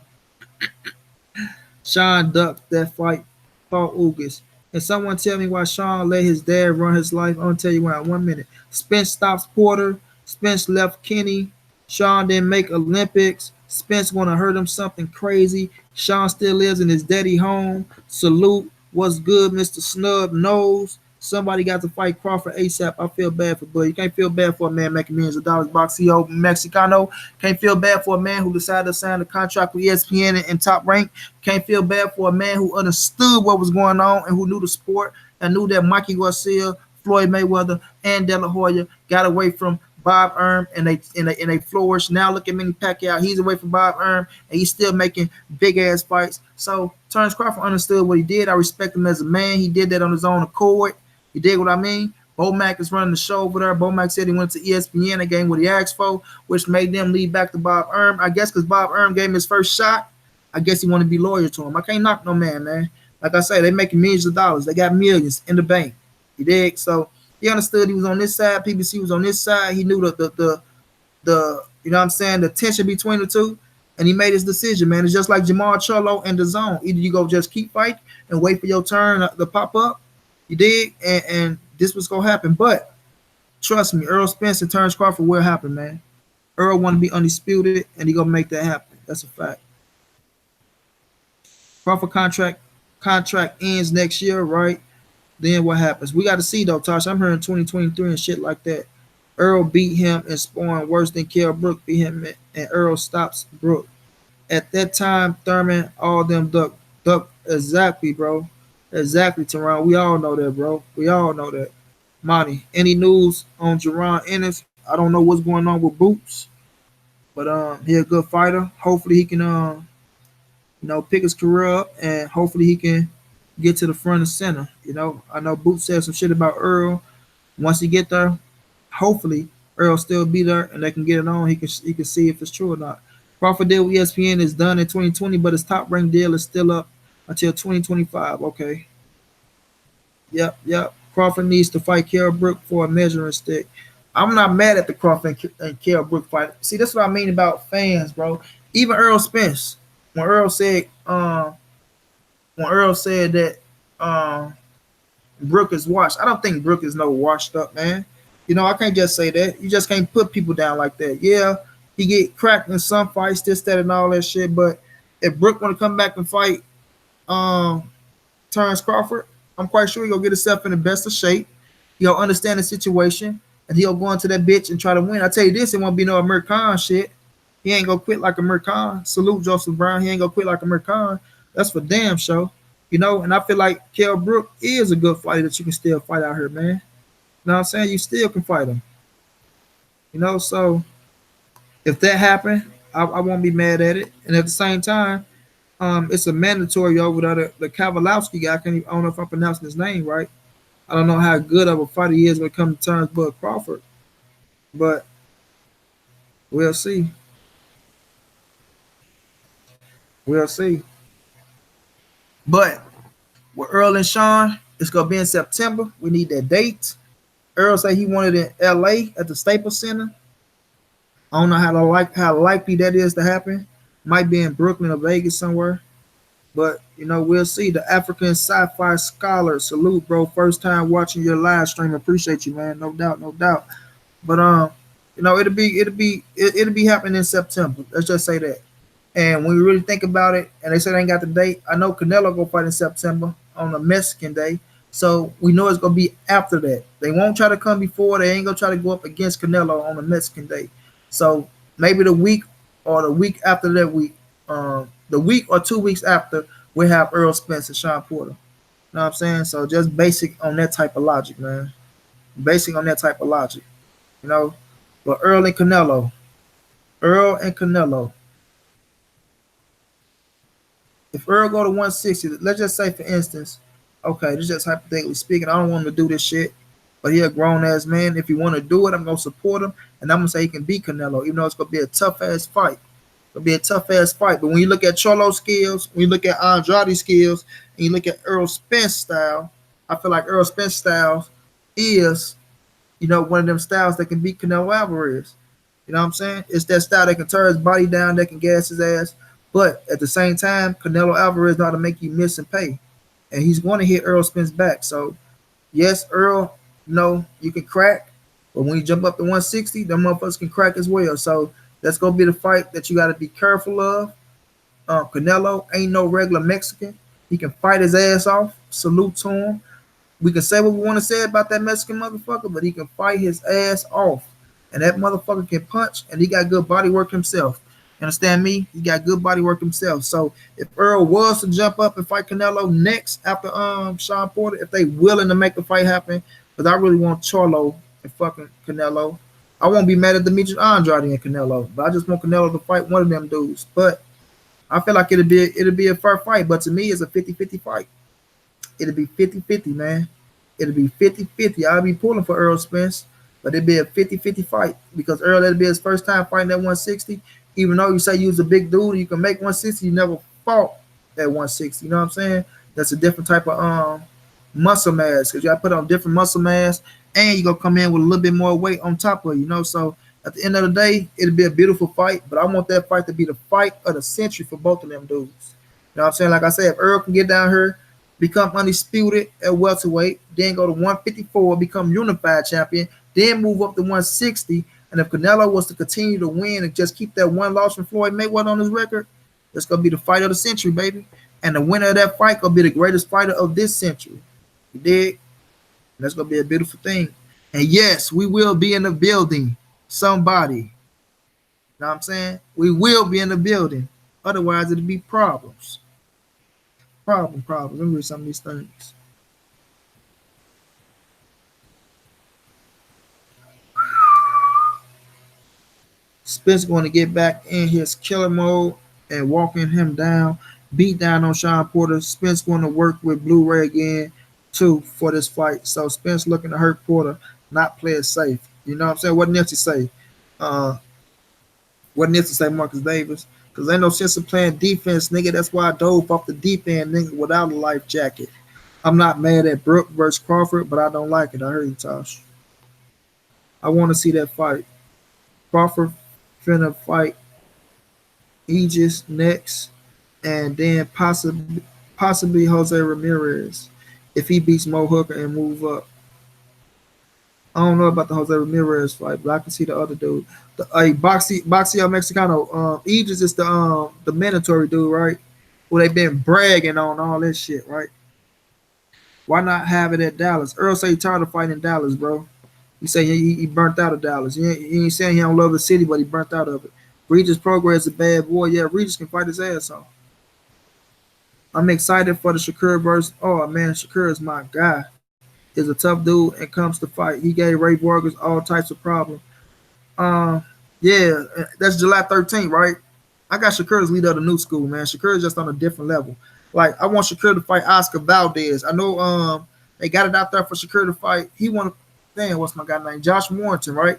Sean ducked that fight, Paul Ugas. And someone tell me why Sean let his dad run his life. I'm gonna tell you why in 1 minute. Spence stops Porter. Spence left Kenny. Sean didn't make Olympics. Spence wanna hurt him something crazy. Sean still lives in his daddy home. Salute. What's good, Mr. Snub Nose? Somebody got to fight Crawford ASAP. I feel bad for Bud. You can't feel bad for a man making millions of dollars. Boxeo Mexicano. Can't feel bad for a man who decided to sign a contract with ESPN and Top Rank. Can't feel bad for a man who understood what was going on and who knew the sport and knew that Mikey Garcia, Floyd Mayweather, and De La Hoya got away from Bob Erm and they flourished. Now look at Manny Pacquiao. He's away from Bob Erm and he's still making big ass fights. So Terrence Crawford understood what he did. I respect him as a man. He did that on his own accord. You dig what I mean? Bo Mack is running the show over there. Bo Mack said he went to ESPN and gave what he asked for, which made them lead back to Bob Erm. I guess because Bob Erm gave him his first shot, I guess he wanted to be loyal to him. I can't knock no man. Like I say, they making millions of dollars. They got millions in the bank. You dig? So he understood he was on this side. PBC was on this side. He knew the you know what I'm saying, the tension between the two. And he made his decision, man. It's just like Jamal Charlo and the zone. Either you go just keep fighting and wait for your turn to pop up. You dig? And this was going to happen. But trust me, Earl Spence and Terrence Crawford will happen, man. Earl want to be undisputed, and he going to make that happen. That's a fact. Crawford contract ends next year, right? Then what happens? We got to see, though, Tosh. I'm hearing 2023 and shit like that. Earl beat him and spawned worse than Kell Brook beat him, and Earl stops Brook. At that time, Thurman, all them duck. Exactly, bro. Exactly, Teron. We all know that, bro. We all know that. Monty, any news on Jerron Ennis? I don't know what's going on with Boots, but he a good fighter. Hopefully he can pick his career up and hopefully he can get to the front and center. I know Boots said some shit about Earl. Once he get there, hopefully Earl still be there and they can get it on. He can see if it's true or not. Crawford deal with ESPN is done in 2020, but his top ranked deal is still up until 2025. Okay. Yep. Crawford needs to fight Kell Brook for a measuring stick. I'm not mad at the Crawford and Kell Brook fight. See, that's what I mean about fans, bro. Even Earl Spence, when Earl said that Brook is washed, I don't think Brook is no washed up, man. I can't just say that. You just can't put people down like that. Yeah, he get cracked in some fights, this, that, and all that shit. But if Brook want to come back and fight Terrence Crawford, I'm quite sure he'll get himself in the best of shape. He'll understand the situation, and he'll go into that bitch and try to win. I tell you this, it won't be no Amir Khan shit. He ain't gonna quit like Amir Khan. Salute Joseph Brown. He ain't gonna quit like Amir Khan. That's for damn sure. And I feel like Kell Brook is a good fighter that you can still fight out here, man. You know what I'm saying? You still can fight him. So if that happened, I won't be mad at it. And at the same time, it's a mandatory over there. The Kavalowski guy, I don't know if I'm pronouncing his name right. I don't know how good of a fighter he is when it comes to Terrence Bud Crawford, but we'll see. We'll see. But with Earl and Sean, it's gonna be in September. We need that date. Earl said he wanted it in LA at the Staples Center. I don't know how likely that is to happen. Might be in Brooklyn or Vegas somewhere. But we'll see. The African Sci-Fi Scholar, salute, bro. First time watching your live stream. Appreciate you, man. No doubt, no doubt. But it'll be happening in September. Let's just say that. And when you really think about it, and they said they ain't got the date, I know Canelo go fight in September on the Mexican day. So we know it's gonna be after that. They won't try to come before. They ain't gonna try to go up against Canelo on the Mexican day. So maybe the week or the week after that week, the week or 2 weeks after, we have Earl Spence and Sean Porter. You know what I'm saying? So just basic on that type of logic, man. Basic on that type of logic, you know. But Earl and Canelo. If Earl go to 160, let's just say for instance, okay, this is just hypothetically speaking. I don't want him to do this shit, but he a grown ass man. If he want to do it, I'm gonna support him, and I'm gonna say he can beat Canelo, even though it's gonna be a tough ass fight. It'll be a tough ass fight. But when you look at Charlo's skills, when you look at Andrade's skills, and you look at Earl Spence style, I feel like Earl Spence style is, one of them styles that can beat Canelo Alvarez. You know what I'm saying? It's that style that can tear his body down, that can gas his ass. But at the same time, Canelo Alvarez know how to make you miss and pay. And he's going to hit Earl Spence back. So, yes, Earl, you can crack. But when you jump up to 160, them motherfuckers can crack as well. So, that's going to be the fight that you got to be careful of. Canelo ain't no regular Mexican. He can fight his ass off. Salute to him. We can say what we want to say about that Mexican motherfucker, but he can fight his ass off. And that motherfucker can punch, and he got good body work himself. You understand me? He got good body work himself. So if Earl was to jump up and fight Canelo next after Sean Porter, if they willing to make the fight happen, because I really want Charlo and fucking Canelo. I won't be mad at Demetrius Andrade and Canelo, but I just want Canelo to fight one of them dudes. But I feel like it'll be a fair fight, but to me it's a 50-50 fight. It'll be 50-50, man. It'll be 50-50. I'll be pulling for Earl Spence, but it'll be a 50-50 fight because Earl, that'll be his first time fighting at 160. Even though you say you was a big dude, you can make 160, you never fought at 160. You know what I'm saying? That's a different type of muscle mass because you got to put on different muscle mass and you're going to come in with a little bit more weight on top of you, So at the end of the day, it'll be a beautiful fight, but I want that fight to be the fight of the century for both of them dudes. You know what I'm saying? Like I said, if Earl can get down here, become undisputed at welterweight, then go to 154, become unified champion, then move up to 160. And if Canelo was to continue to win and just keep that one loss from Floyd Mayweather on his record, that's going to be the fight of the century, baby. And the winner of that fight going to be the greatest fighter of this century. You dig? And that's going to be a beautiful thing. And yes, we will be in the building. Somebody. You know what I'm saying? We will be in the building. Otherwise, it'll be problems. Problems. Let me read some of these things. Spence going to get back in his killer mode and walking him down, beat down on Sean Porter. Spence going to work with Blu-ray again too for this fight. So Spence looking to hurt Porter, not play it safe. You know what I'm saying? What Nipsey say? What Nipsey say, Marcus Davis? Because ain't no sense of playing defense, nigga. That's why I dove off the deep end, nigga, without a life jacket. I'm not mad at Brooke versus Crawford, but I don't like it. I heard you, Tosh. I want to see that fight. Crawford finna fight Aegis next, and then possibly Jose Ramirez if he beats Mo Hooker and move up. I don't know about the Jose Ramirez fight, but I can see the other dude. The Boxeo Mexicano. Aegis is the mandatory dude, right? Who they been bragging on all this shit, right? Why not have it at Dallas? Earl say he tired of fighting in Dallas, bro. He said he burnt out of Dallas. He ain't saying he don't love the city, but he burnt out of it. Regis Progress is a bad boy. Yeah, Regis can fight his ass off. I'm excited for the Shakur verse. Oh, man, Shakur is my guy. He's a tough dude and comes to fight. He gave Ray Vargas all types of problems. Yeah, that's July 13th, right? I got Shakur as leader of the new school, man. Shakur is just on a different level. Like, I want Shakur to fight Oscar Valdez. I know they got it out there for Shakur to fight. He want to. Damn, what's my guy name? Josh Warrington, right?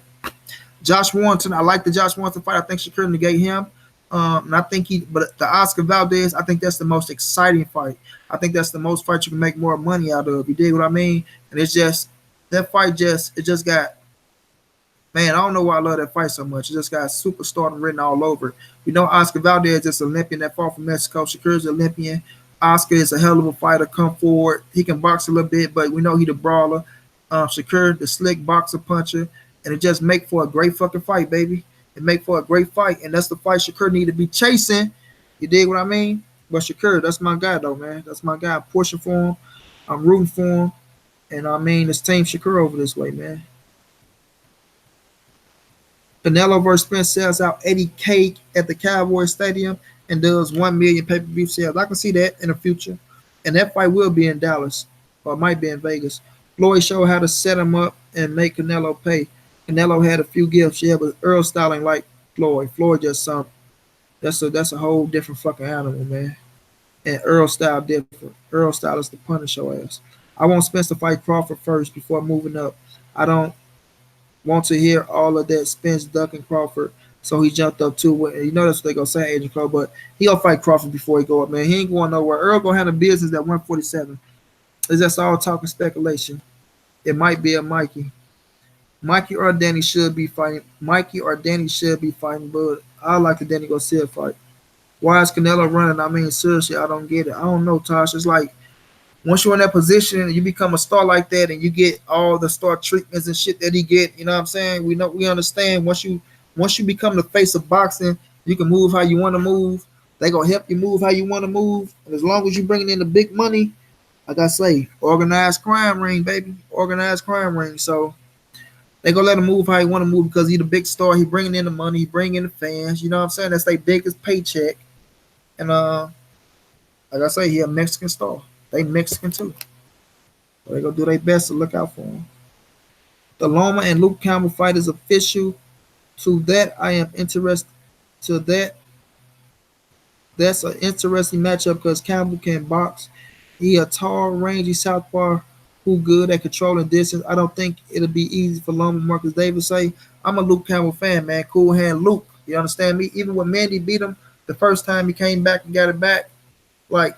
Josh Warrington. I like the Josh Warrington fight. I think Shakur negate him. And I think but the Oscar Valdez, I think that's the most exciting fight. I think that's the most fight you can make more money out of. You dig what I mean? And it's just that fight it just got, man, I don't know why I love that fight so much. It just got superstardom written all over it. We know Oscar Valdez is an Olympian that fought from Mexico. Shakur's an Olympian. Oscar is a hell of a fighter. Come forward. He can box a little bit, but we know he the brawler. Shakur, the slick boxer puncher. And it just make for a great fucking fight, baby. It make for a great fight. And that's the fight Shakur need to be chasing. You dig what I mean? But Shakur, that's my guy, though, man. That's my guy. I'm pushing for him. I'm rooting for him. And I mean, it's Team Shakur over this way, man. Canelo versus Spence sells out 80K at the Cowboy Stadium and does 1 million pay-per-view sales. I can see that in the future. And that fight will be in Dallas, or it might be in Vegas. Floyd showed how to set him up and make Canelo pay. Canelo had a few gifts, yeah, but Earl styling like Floyd. Floyd just some. That's a whole different fucking animal, man. And Earl style different. Earl style is to punish your ass. I want Spence to fight Crawford first before moving up. I don't want to hear all of that Spence ducking Crawford, so he jumped up too. You know that's what they gonna say, Agent Cole, but he gonna fight Crawford before he go up, man. He ain't going nowhere. Earl gonna handle business at 147. Is that's all talking speculation? It might be a Mikey. Mikey or Danny should be fighting. Mikey or Danny should be fighting, but I like the Danny Garcia fight. Why is Canelo running? I mean, seriously, I don't get it. I don't know, Tosh. It's like once you're in that position and you become a star like that and you get all the star treatments and shit that he get, you know what I'm saying? We understand once you become the face of boxing, you can move how you want to move. They gonna help you move how you want to move. And as long as you bringing in the big money, like I say, organized crime ring, baby. Organized crime ring. So they gonna let him move how he want to move because he the big star. He bringing in the money. He bringing in the fans. You know what I'm saying? That's their biggest paycheck. And like I say, he a Mexican star. They Mexican too. So they gonna do their best to look out for him. The Loma and Luke Campbell fight is official. To that, I am interested. To that, that's an interesting matchup because Campbell can box. He a tall, rangy southpaw who good at controlling distance. I don't think it'll be easy for Loma. Marcus Davis say, I'm a Luke Campbell fan, man. Cool hand Luke. You understand me? Even when Mandy beat him the first time he came back and got it back, like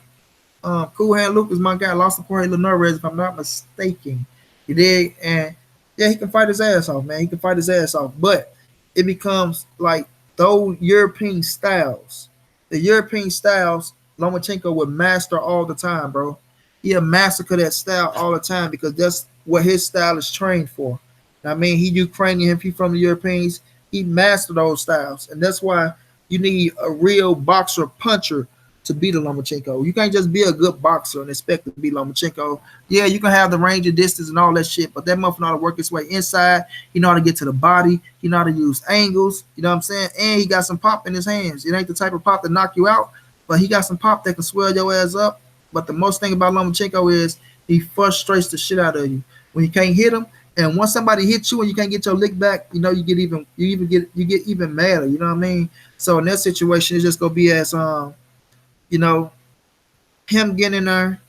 Cool Hand Luke is my guy. Lost to Jorge Linares, if I'm not mistaken. He did, and yeah, he can fight his ass off, man. He can fight his ass off, but it becomes like those European styles. The European styles, Lomachenko would master all the time, bro. He'll massacre that style all the time because that's what his style is trained for. I mean, he Ukrainian, he from the Europeans. He mastered those styles, and that's why you need a real boxer puncher to beat a Lomachenko. You can't just be a good boxer and expect to beat Lomachenko. Yeah, you can have the range of distance and all that shit, but that motherfucker know how to work his way inside. He know how to get to the body. He know how to use angles. You know what I'm saying? And he got some pop in his hands. It ain't the type of pop to knock you out, but he got some pop that can swell your ass up. But the most thing about Lomachenko is he frustrates the shit out of you when you can't hit him. And once somebody hits you and you can't get your lick back, you know you get even madder. You know what I mean? So in that situation, it's just gonna be as you know, him getting in there,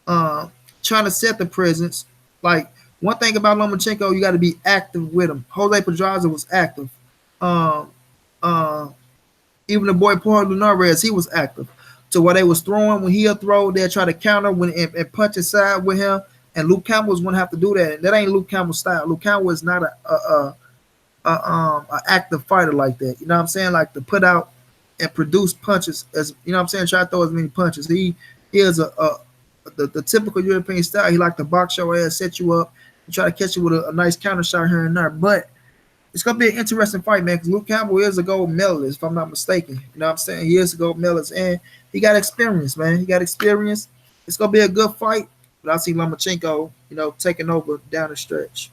trying to set the presence. Like one thing about Lomachenko, you got to be active with him. Jose Pedraza was active. Um, uh, Even the boy Paul Linares, he was active. So what they was throwing when he'll throw, they'll try to counter and punch inside with him. And Luke Campbell's wouldn't have to do that. That ain't Luke Campbell's style. Luke Campbell is not a active fighter like that. You know what I'm saying? Like to put out and produce punches as you know what I'm saying, try to throw as many punches. He is the typical European style. He like to box your ass, set you up, and try to catch you with a nice counter shot here and there. But it's gonna be an interesting fight, man, because Luke Campbell is a gold medalist, if I'm not mistaken. You know what I'm saying? He is a gold medalist and he got experience, man. He got experience. It's gonna be a good fight, but I see Lomachenko, taking over down the stretch.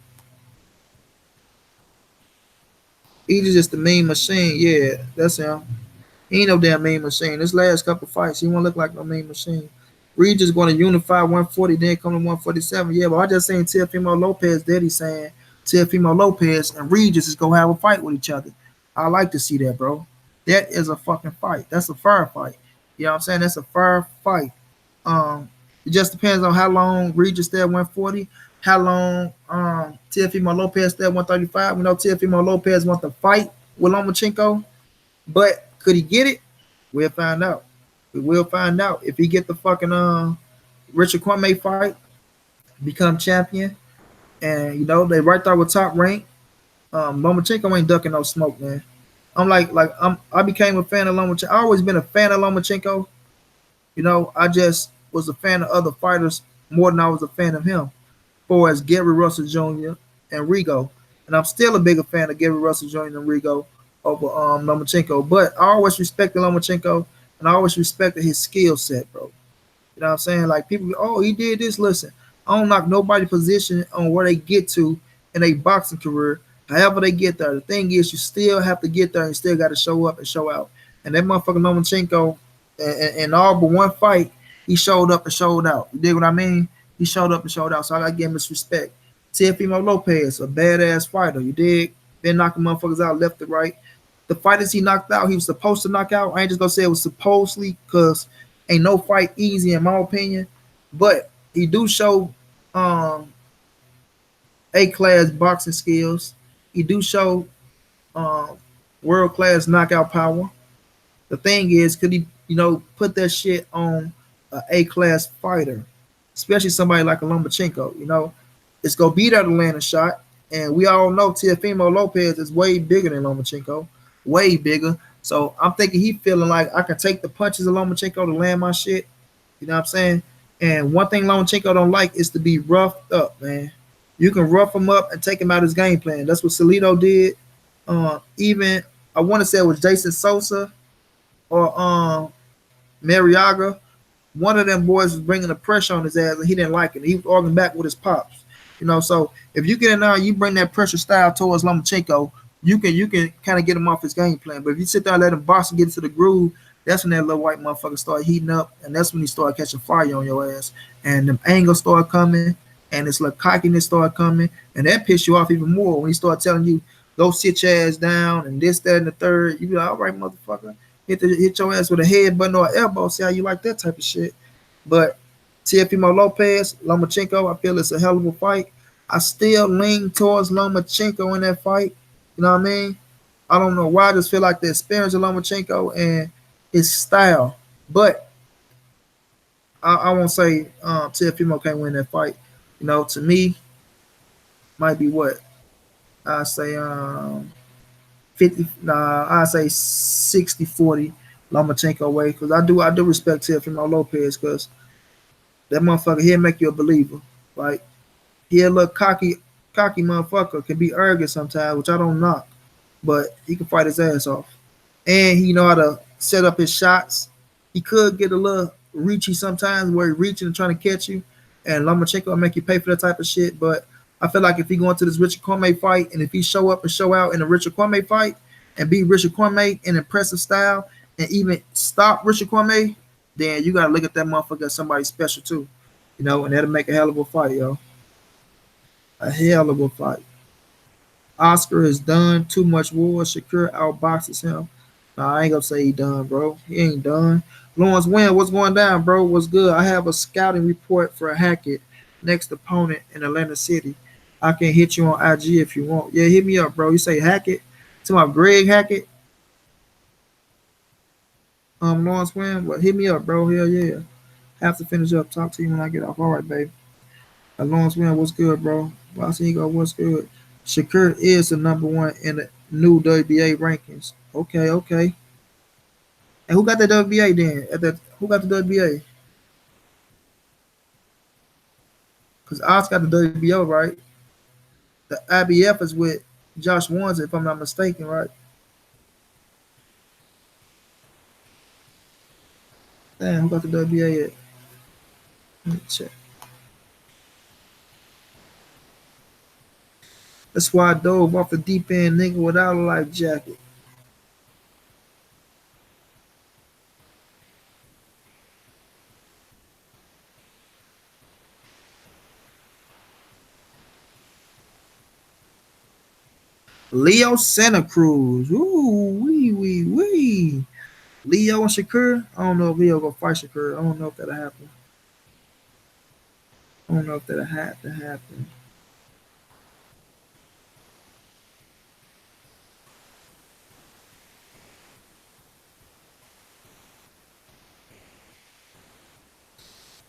He's just the mean machine. Yeah, that's him. He ain't no damn mean machine. This last couple fights, he won't look like no mean machine. Reed just going to unify 140, then come to 147. Yeah, but I just seen Teofimo Lopez, Daddy saying Teofimo Lopez and Regis is going to have a fight with each other. I like to see that, bro. That is a fucking fight. That's a fair fight. You know what I'm saying? That's a fair fight. It just depends on how long Regis stay at 140, how long Teofimo Lopez stay at 135. We know Teofimo Lopez want to fight with Lomachenko, but Could he get it? We'll find out. We will find out if he get the fucking Richard Kwame fight, become champion, and they right there with top rank. Lomachenko ain't ducking no smoke, man. I became a fan of Lomachenko. I always been a fan of Lomachenko. I just was a fan of other fighters more than I was a fan of him. For as Gary Russell Jr. and Rigo, and I'm still a bigger fan of Gary Russell Jr. and Rigo over Lomachenko. But I always respected Lomachenko, and I always respected his skill set, bro. You know what I'm saying? Like people, oh, he did this. Listen, I don't knock nobody's position on where they get to in a boxing career. However they get there, the thing is, you still have to get there and still got to show up and show out. And that motherfucker Lomachenko, in all but one fight, he showed up and showed out. You dig what I mean? He showed up and showed out. So I gotta give him his respect. Teofimo Lopez, a badass fighter. You dig? Been knocking motherfuckers out left to right. The fighters he knocked out, he was supposed to knock out. I ain't just gonna say it was supposedly because ain't no fight easy in my opinion. But he do show A-class boxing skills. He do show um, world-class knockout power. The thing is, could he, put that shit on a A-class fighter, especially somebody like a Lomachenko? It's gonna be there to land a shot, and we all know Teofimo Lopez is way bigger than Lomachenko, way bigger. So I'm thinking he feeling like I can take the punches of Lomachenko to land my shit. You know what I'm saying? And one thing Lomachenko don't like is to be roughed up, man. You can rough him up and take him out of his game plan. That's what Salido did. Even I want to say it was Jason Sosa or Mariaga. One of them boys was bringing the pressure on his ass, and he didn't like it. He was arguing back with his pops. So if you get in there, and you bring that pressure style towards Lomachenko, you can kind of get him off his game plan. But if you sit there and let him box and get into the groove, that's when that little white motherfucker start heating up, and that's when he start catching fire on your ass, and the angles start coming, and this little cockiness start coming, and that piss you off even more when he start telling you go sit your ass down and this, that, and the third. You be like, all right, motherfucker, hit your ass with a headbutt or an elbow. See how you like that type of shit. But Teofimo Lopez, Lomachenko, I feel it's a hell of a fight. I still lean towards Lomachenko in that fight. You know what I mean? I don't know why. I just feel like the experience of Lomachenko and his style. But I won't say Teofimo can't win that fight. To me, might be what I say 50. Nah, I say 60-40 Lomachenko way because I do respect Teofimo Lopez because that motherfucker he'll make you a believer. Like he a little cocky motherfucker, can be arrogant sometimes, which I don't knock, but he can fight his ass off. And he know how to set up his shots. He could get a little reachy sometimes where he's reaching and trying to catch you, and Lomachenko will make you pay for that type of shit. But I feel like if he go into this Richard Kwame fight, and if he show up and show out in a Richard Kwame fight and beat Richard Kwame in impressive style and even stop Richard Kwame, then you gotta look at that motherfucker as somebody special too. And that'll make a hell of a fight, yo. A hell of a fight. Oscar is done. Too much war. Shakur outboxes him. Nah, I ain't gonna say he done, bro. He ain't done. Lawrence Wynn, what's going down, bro? What's good? I have a scouting report for Hackett, next opponent in Atlantic City. I can hit you on IG if you want. Yeah, hit me up, bro. You say Hackett? To my Greg Hackett? Lawrence Wynn? Well, hit me up, bro. Hell yeah. Have to finish up. Talk to you when I get off. All right, baby. Lawrence Wynn, what's good, bro? Well, I see you go, what's good? Shakur is the number one in the new WBA rankings. Okay, okay. And who got the WBA then? Who got the WBA? Because Oz got the WBO, right? The IBF is with Josh Warnes, if I'm not mistaken, right? Damn, who got the WBA at? Let me check. That's why I dove off the deep end, nigga, without a life jacket. Leo Santa Cruz. Ooh, wee. Leo and Shakur. I don't know if Leo gonna fight Shakur. I don't know if that'll happen. I don't know if that'll have to happen.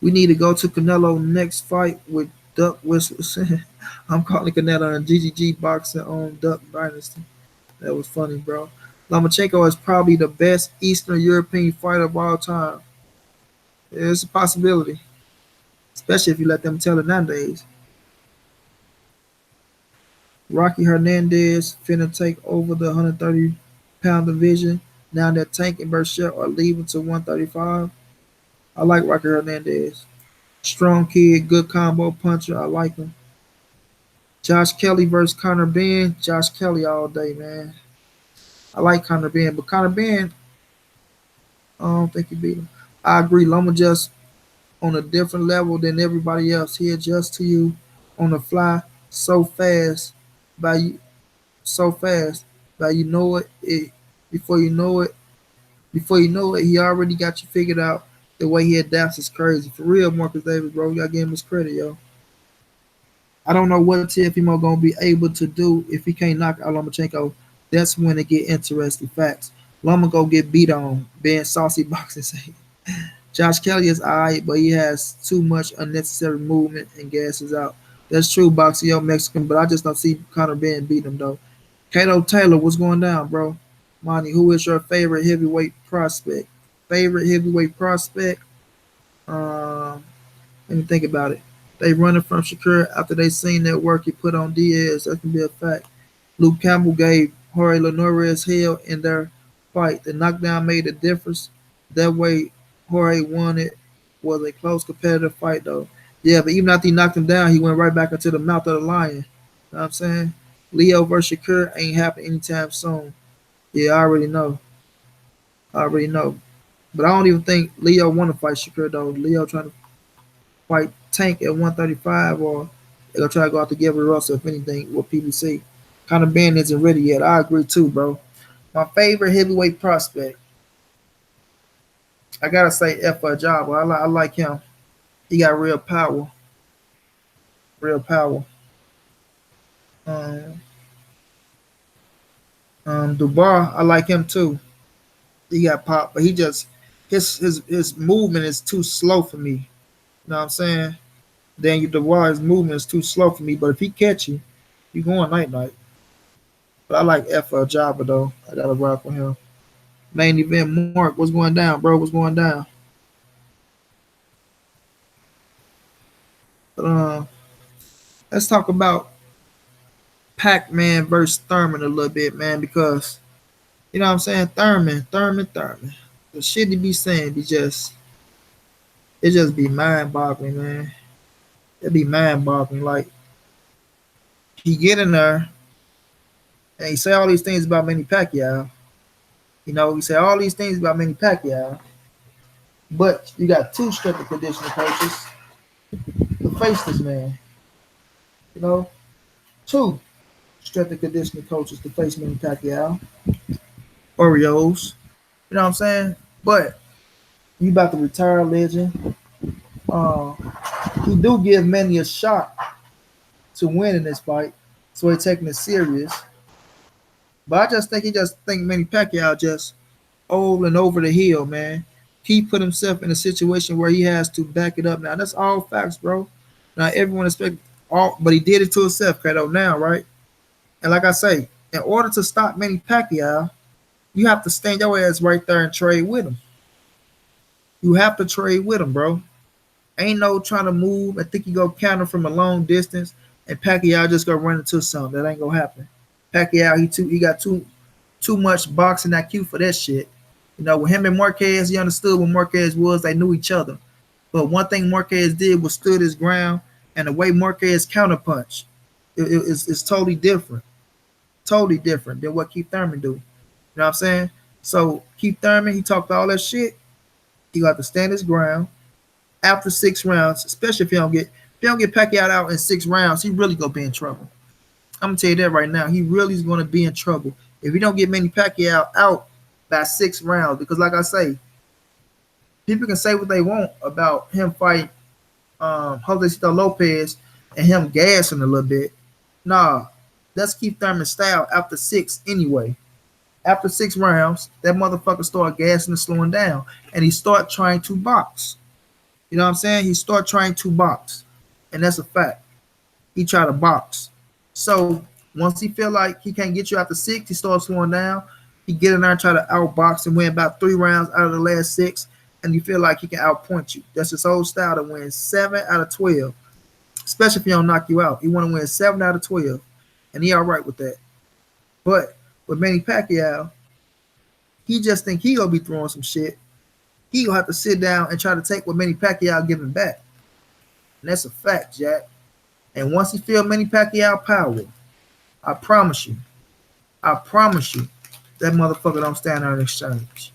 We need to go to Canelo next fight with duck whistles. I'm calling Canelo and GGG boxing on Duck Dynasty. That was funny, bro. Lomachenko is probably the best Eastern European fighter of all time. It's a possibility, especially if you let them tell it nowadays. Rocky Hernandez finna take over the 130-pound division. Now that Tank and Berchelt are leaving to 135. I like Rocky Hernandez. Strong kid, good combo puncher. I like him. Josh Kelly versus Conor Benn. Josh Kelly all day, man. I like Conor Benn, but Conor Benn, I don't think he beat him. I agree. Loma just on a different level than everybody else. He adjusts to you on the fly so fast by you so fast by before you know it he already got you figured out. The way he adapts is crazy. For real, Marcus Davis, bro. You gotta give him his credit, yo. I don't know what Teofimo gonna be able to do if he can't knock out Lomachenko. That's when it get interesting. Facts. Loma go get beat on. Being saucy boxing say. Josh Kelly is alright, but he has too much unnecessary movement and gasses out. That's true, Boxeo Mexican, but I just don't see Conor Benn beating him though. Kato Taylor, what's going down, bro? Monty, who is your favorite heavyweight prospect? Favorite heavyweight prospect? Um, Let me think about it. They running from Shakur after they seen that work he put on Diaz. That can be a fact. Luke Campbell gave Jorge Linares hell in their fight. The knockdown made a difference. That way, Jorge won it. Was a close competitive fight, though. Yeah, but even after he knocked him down, he went right back into the mouth of the lion. You know what I'm saying? Leo versus Shakur ain't happening anytime soon. Yeah, I already know. I already know. But I don't even think Leo want to fight Shakur, though. Leo trying to fight Tank at 135, or they'll try to go out to Gary Russell, if anything, with PBC. Conor Benn isn't ready yet. I agree too, bro. My favorite heavyweight prospect, I gotta say F Jabba. I like him. He got real power. Real power. Um, Dubar, I like him too. He got pop, but he just his movement is too slow for me. You know what I'm saying? Daniel Dubois' movement is too slow for me. But if he catch you, you going night night. But I like FL Jabba though. I gotta rock with him. Main event, Mark. What's going down, bro? What's going down? But let's talk about Pac-Man versus Thurman a little bit, man, because you know what I'm saying. Thurman. The shit he be saying be just it just be mind boggling, man. It be mind boggling. Like he get in there and he say all these things about Manny Pacquiao. You know, he say all these things about Manny Pacquiao, but you got two strength and conditioning coaches to face this man. You know, two strength and conditioning coaches to face Manny Pacquiao, Oreos. You know what I'm saying? But you about to retire legend. Uh, he do give Manny a shot to win in this fight, so he's taking it serious. But I just think he just think Manny Pacquiao just old and over the hill, man. He put himself in a situation where he has to back it up. Now that's all facts, bro. Now everyone expect all, but he did it to himself, Kato. Now, right? And like I say, in order to stop Manny Pacquiao, you have to stand your ass right there and trade with him. You have to trade with him, bro. Ain't no trying to move and think you go counter from a long distance and Pacquiao just gonna run into something. That ain't gonna happen. Pacquiao, he got too much boxing IQ for that shit. You know, with him and Marquez, he understood what Marquez was. They knew each other. But one thing Marquez did was stood his ground, and the way Marquez counterpunch, it's totally different. Totally different than what Keith Thurman do. You know what I'm saying? So Keith Thurman, he talked all that shit. He got to stand his ground after 6 rounds, especially if he don't get Pacquiao out in 6 rounds, he really gonna be in trouble. I'm gonna tell you that right now. He really is gonna be in trouble if he don't get Manny Pacquiao out by 6 rounds. Because like I say, people can say what they want about him fighting Jose Lopez and him gassing a little bit. Nah, that's Keith Thurman's style after 6 anyway. After 6 rounds, that motherfucker start gassing and slowing down, and he start trying to box. You know what I'm saying? He start trying to box, and that's a fact. He try to box. So once he feel like he can't get you after six, he starts slowing down. He get in there and try to outbox and win about 3 rounds out of the last six, and you feel like he can outpoint you. That's his whole style to win 7 out of 12, especially if he don't knock you out. He want to win 7 out of 12, and he all right with that. But with Manny Pacquiao, he just think he gonna be throwing some shit. He gonna have to sit down and try to take what Manny Pacquiao giving back, and that's a fact, Jack. And once he feel Manny Pacquiao power, I promise you, I promise you, that motherfucker don't stand on an exchange.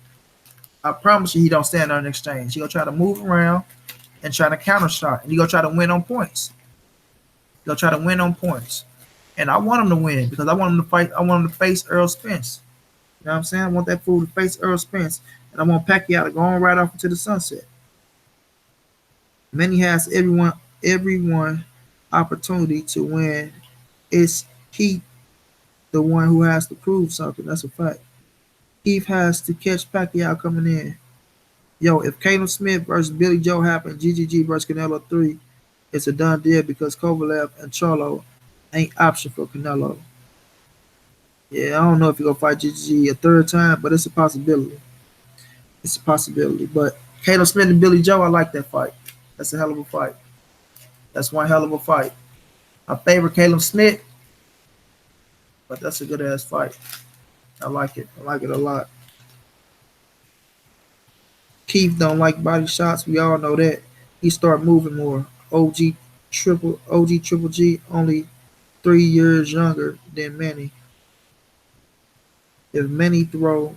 I promise you, he don't stand on an exchange. He gonna try to move around and try to counter shot, and he gonna try to win on points. He gonna try to win on points, and I want him to win because I want him to fight. I want him to face Earl Spence. You know what I'm saying? I want that fool to face Earl Spence, and I want Pacquiao to go on right off into the sunset. Manny has everyone opportunity to win. It's Keith, the one who has to prove something. That's a fact. Keith has to catch Pacquiao coming in. Yo, if Caleb Smith versus Billy Joe happen, GGG versus Canelo 3, it's a done deal because Kovalev and CHARLO ain't option for Canelo. Yeah, I don't know if he gonna fight GGG a third time, but it's a possibility. It's a possibility. But Caleb Smith and Billy Joe, I like that fight. That's a hell of a fight. That's one hell of a fight. I favor Caleb Smith, but that's a good ass fight. I like it. I like it a lot. Keith don't like body shots. We all know that. He start moving more. OG Triple G only 3 years younger than Manny. If Manny throw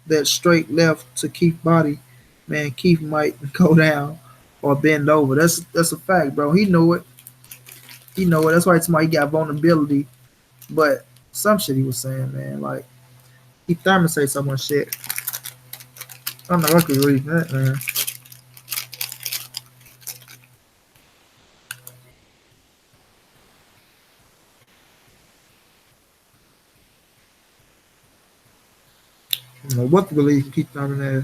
that straight left to Keith body, man, Keith might go down or bend over. That's a fact, bro. He know it. He know it. That's why somebody got vulnerability. But some shit he was saying, man, like he Thurman say so much shit. I don't know if I could read that, man. I don't know what to believe Keith Thurman has.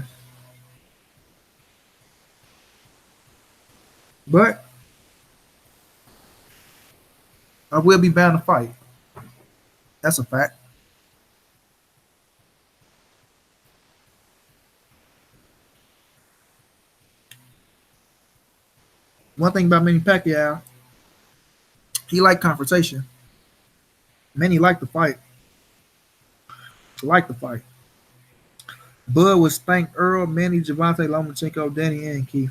But I will be bound to fight. That's a fact. One thing about Manny Pacquiao, he like confrontation. Manny like to fight. He like to fight. Bud would spank Earl, Manny, Javante, Lomachenko, Danny, and Keith.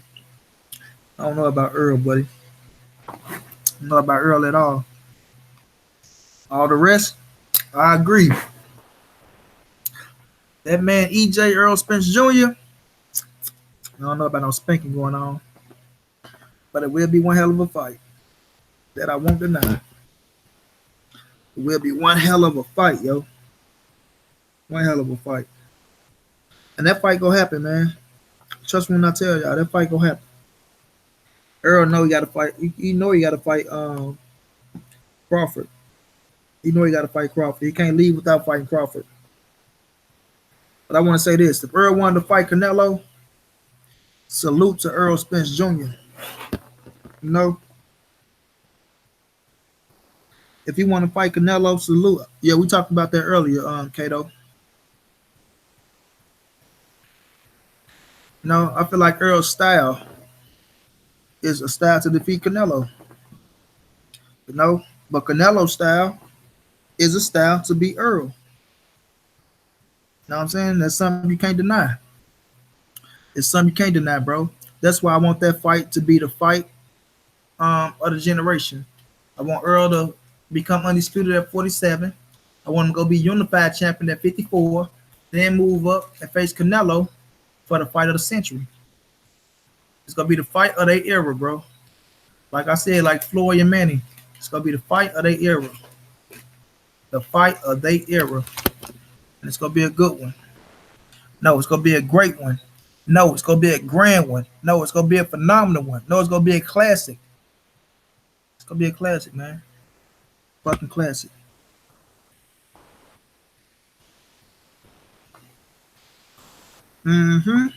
I don't know about Earl, buddy. I don't know about Earl at all. All the rest, I agree. That man EJ Earl Spence Jr., I don't know about no spanking going on, but it will be one hell of a fight. That I won't deny. It will be one hell of a fight, yo. One hell of a fight. And that fight gonna happen, man. Trust me when I tell y'all, that fight gonna happen. Earl know he gotta fight. He know he gotta fight Crawford. He know he gotta fight Crawford. He can't leave without fighting Crawford. But I want to say this: if Earl wanted to fight Canelo, salute to Earl Spence Jr. You know, if he want to fight Canelo, salute. Yeah, we talked about that earlier, Kato. You know, I feel like Earl's style is a style to defeat Canelo. You know, but Canelo's style is a style to beat Earl. You know what I'm saying? That's something you can't deny. It's something you can't deny, bro. That's why I want that fight to be the fight of the generation. I want Earl to become undisputed at 47. I want him to go be unified champion at 54, then move up and face Canelo for the fight of the century. It's gonna be the fight of their era, bro. Like I said, like Floyd and Manny, it's gonna be the fight of their era. The fight of their era. And it's gonna be a good one. No, it's gonna be a great one. No, it's gonna be a grand one. No, it's gonna be a phenomenal one. No, it's gonna be a classic. It's gonna be a classic, man. Fucking classic. Mm-hmm.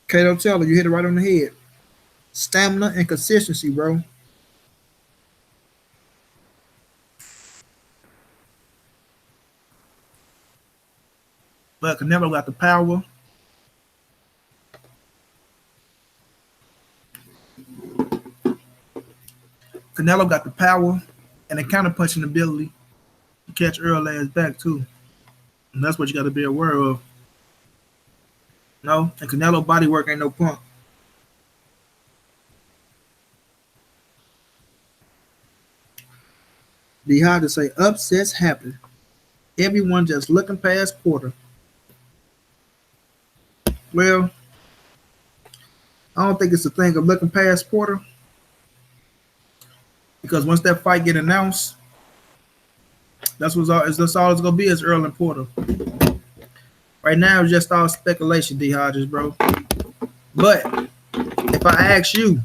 Kato Taylor, you hit it right on the head. Stamina and consistency, bro. But Canelo got the power. Canelo got the power and the counter punching ability to catch Earl ass back too. And that's what you got to be aware of. No, and Canelo body work ain't no punk. The hard to say upsets happen. Everyone just looking past Porter. Well, I don't think it's a thing of looking past Porter because once that fight get announced, that's all it's gonna be is Earl and Porter. Right now, it's just all speculation, D Hodges, bro. But if I ask you,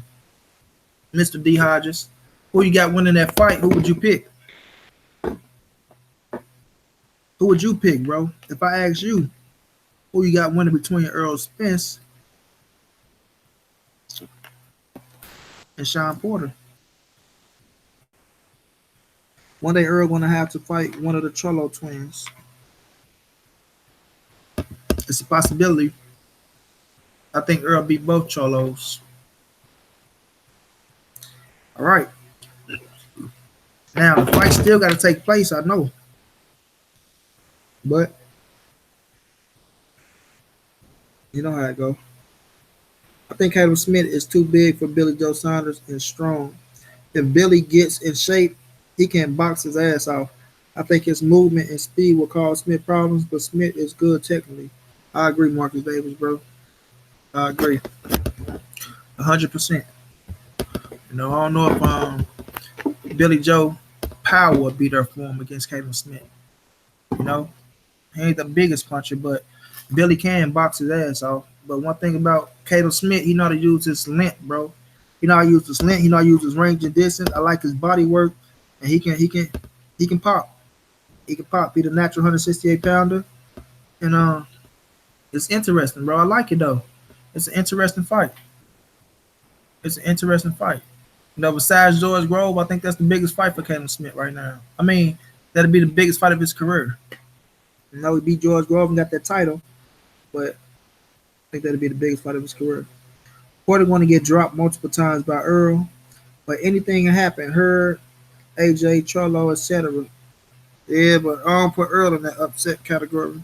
Mr. D Hodges, who you got winning that fight, who would you pick? Who would you pick, bro? If I ask you, who you got winning between Earl Spence and Sean Porter? One day Earl gonna have to fight one of the CHARLO twins. It's a possibility. I think Earl beat both CHARLOs. All right. Now the fight still got to take place. I know, but you know how it go. I think Caleb Smith is too big for Billy Joe Saunders and strong. If Billy gets in shape, he can box his ass off. I think his movement and speed will cause Smith problems, but Smith is good technically. I agree, Marcus Davis, bro. I agree, 100%. You know, I don't know if Billy Joe power would be there for him against Caleb Smith. You know, he ain't the biggest puncher, but Billy can box his ass off. But one thing about Caleb Smith, he know how to use his length, bro. He know how to use his length. He know how to use his range and distance. I like his body work, and he can pop. He can pop. Be the natural 168 pounder, and it's interesting, bro. I like it though. It's an interesting fight. It's an interesting fight. You know, besides George Grove, I think that's the biggest fight for Caleb Smith right now. I mean, that'll be the biggest fight of his career. You know, he beat George Grove and got that title, but I think that'll be the biggest fight of his career. Porter going to get dropped multiple times by Earl, but anything can happen. Her, AJ, Charlo, etc. Yeah, but I don't put Earl in that upset category.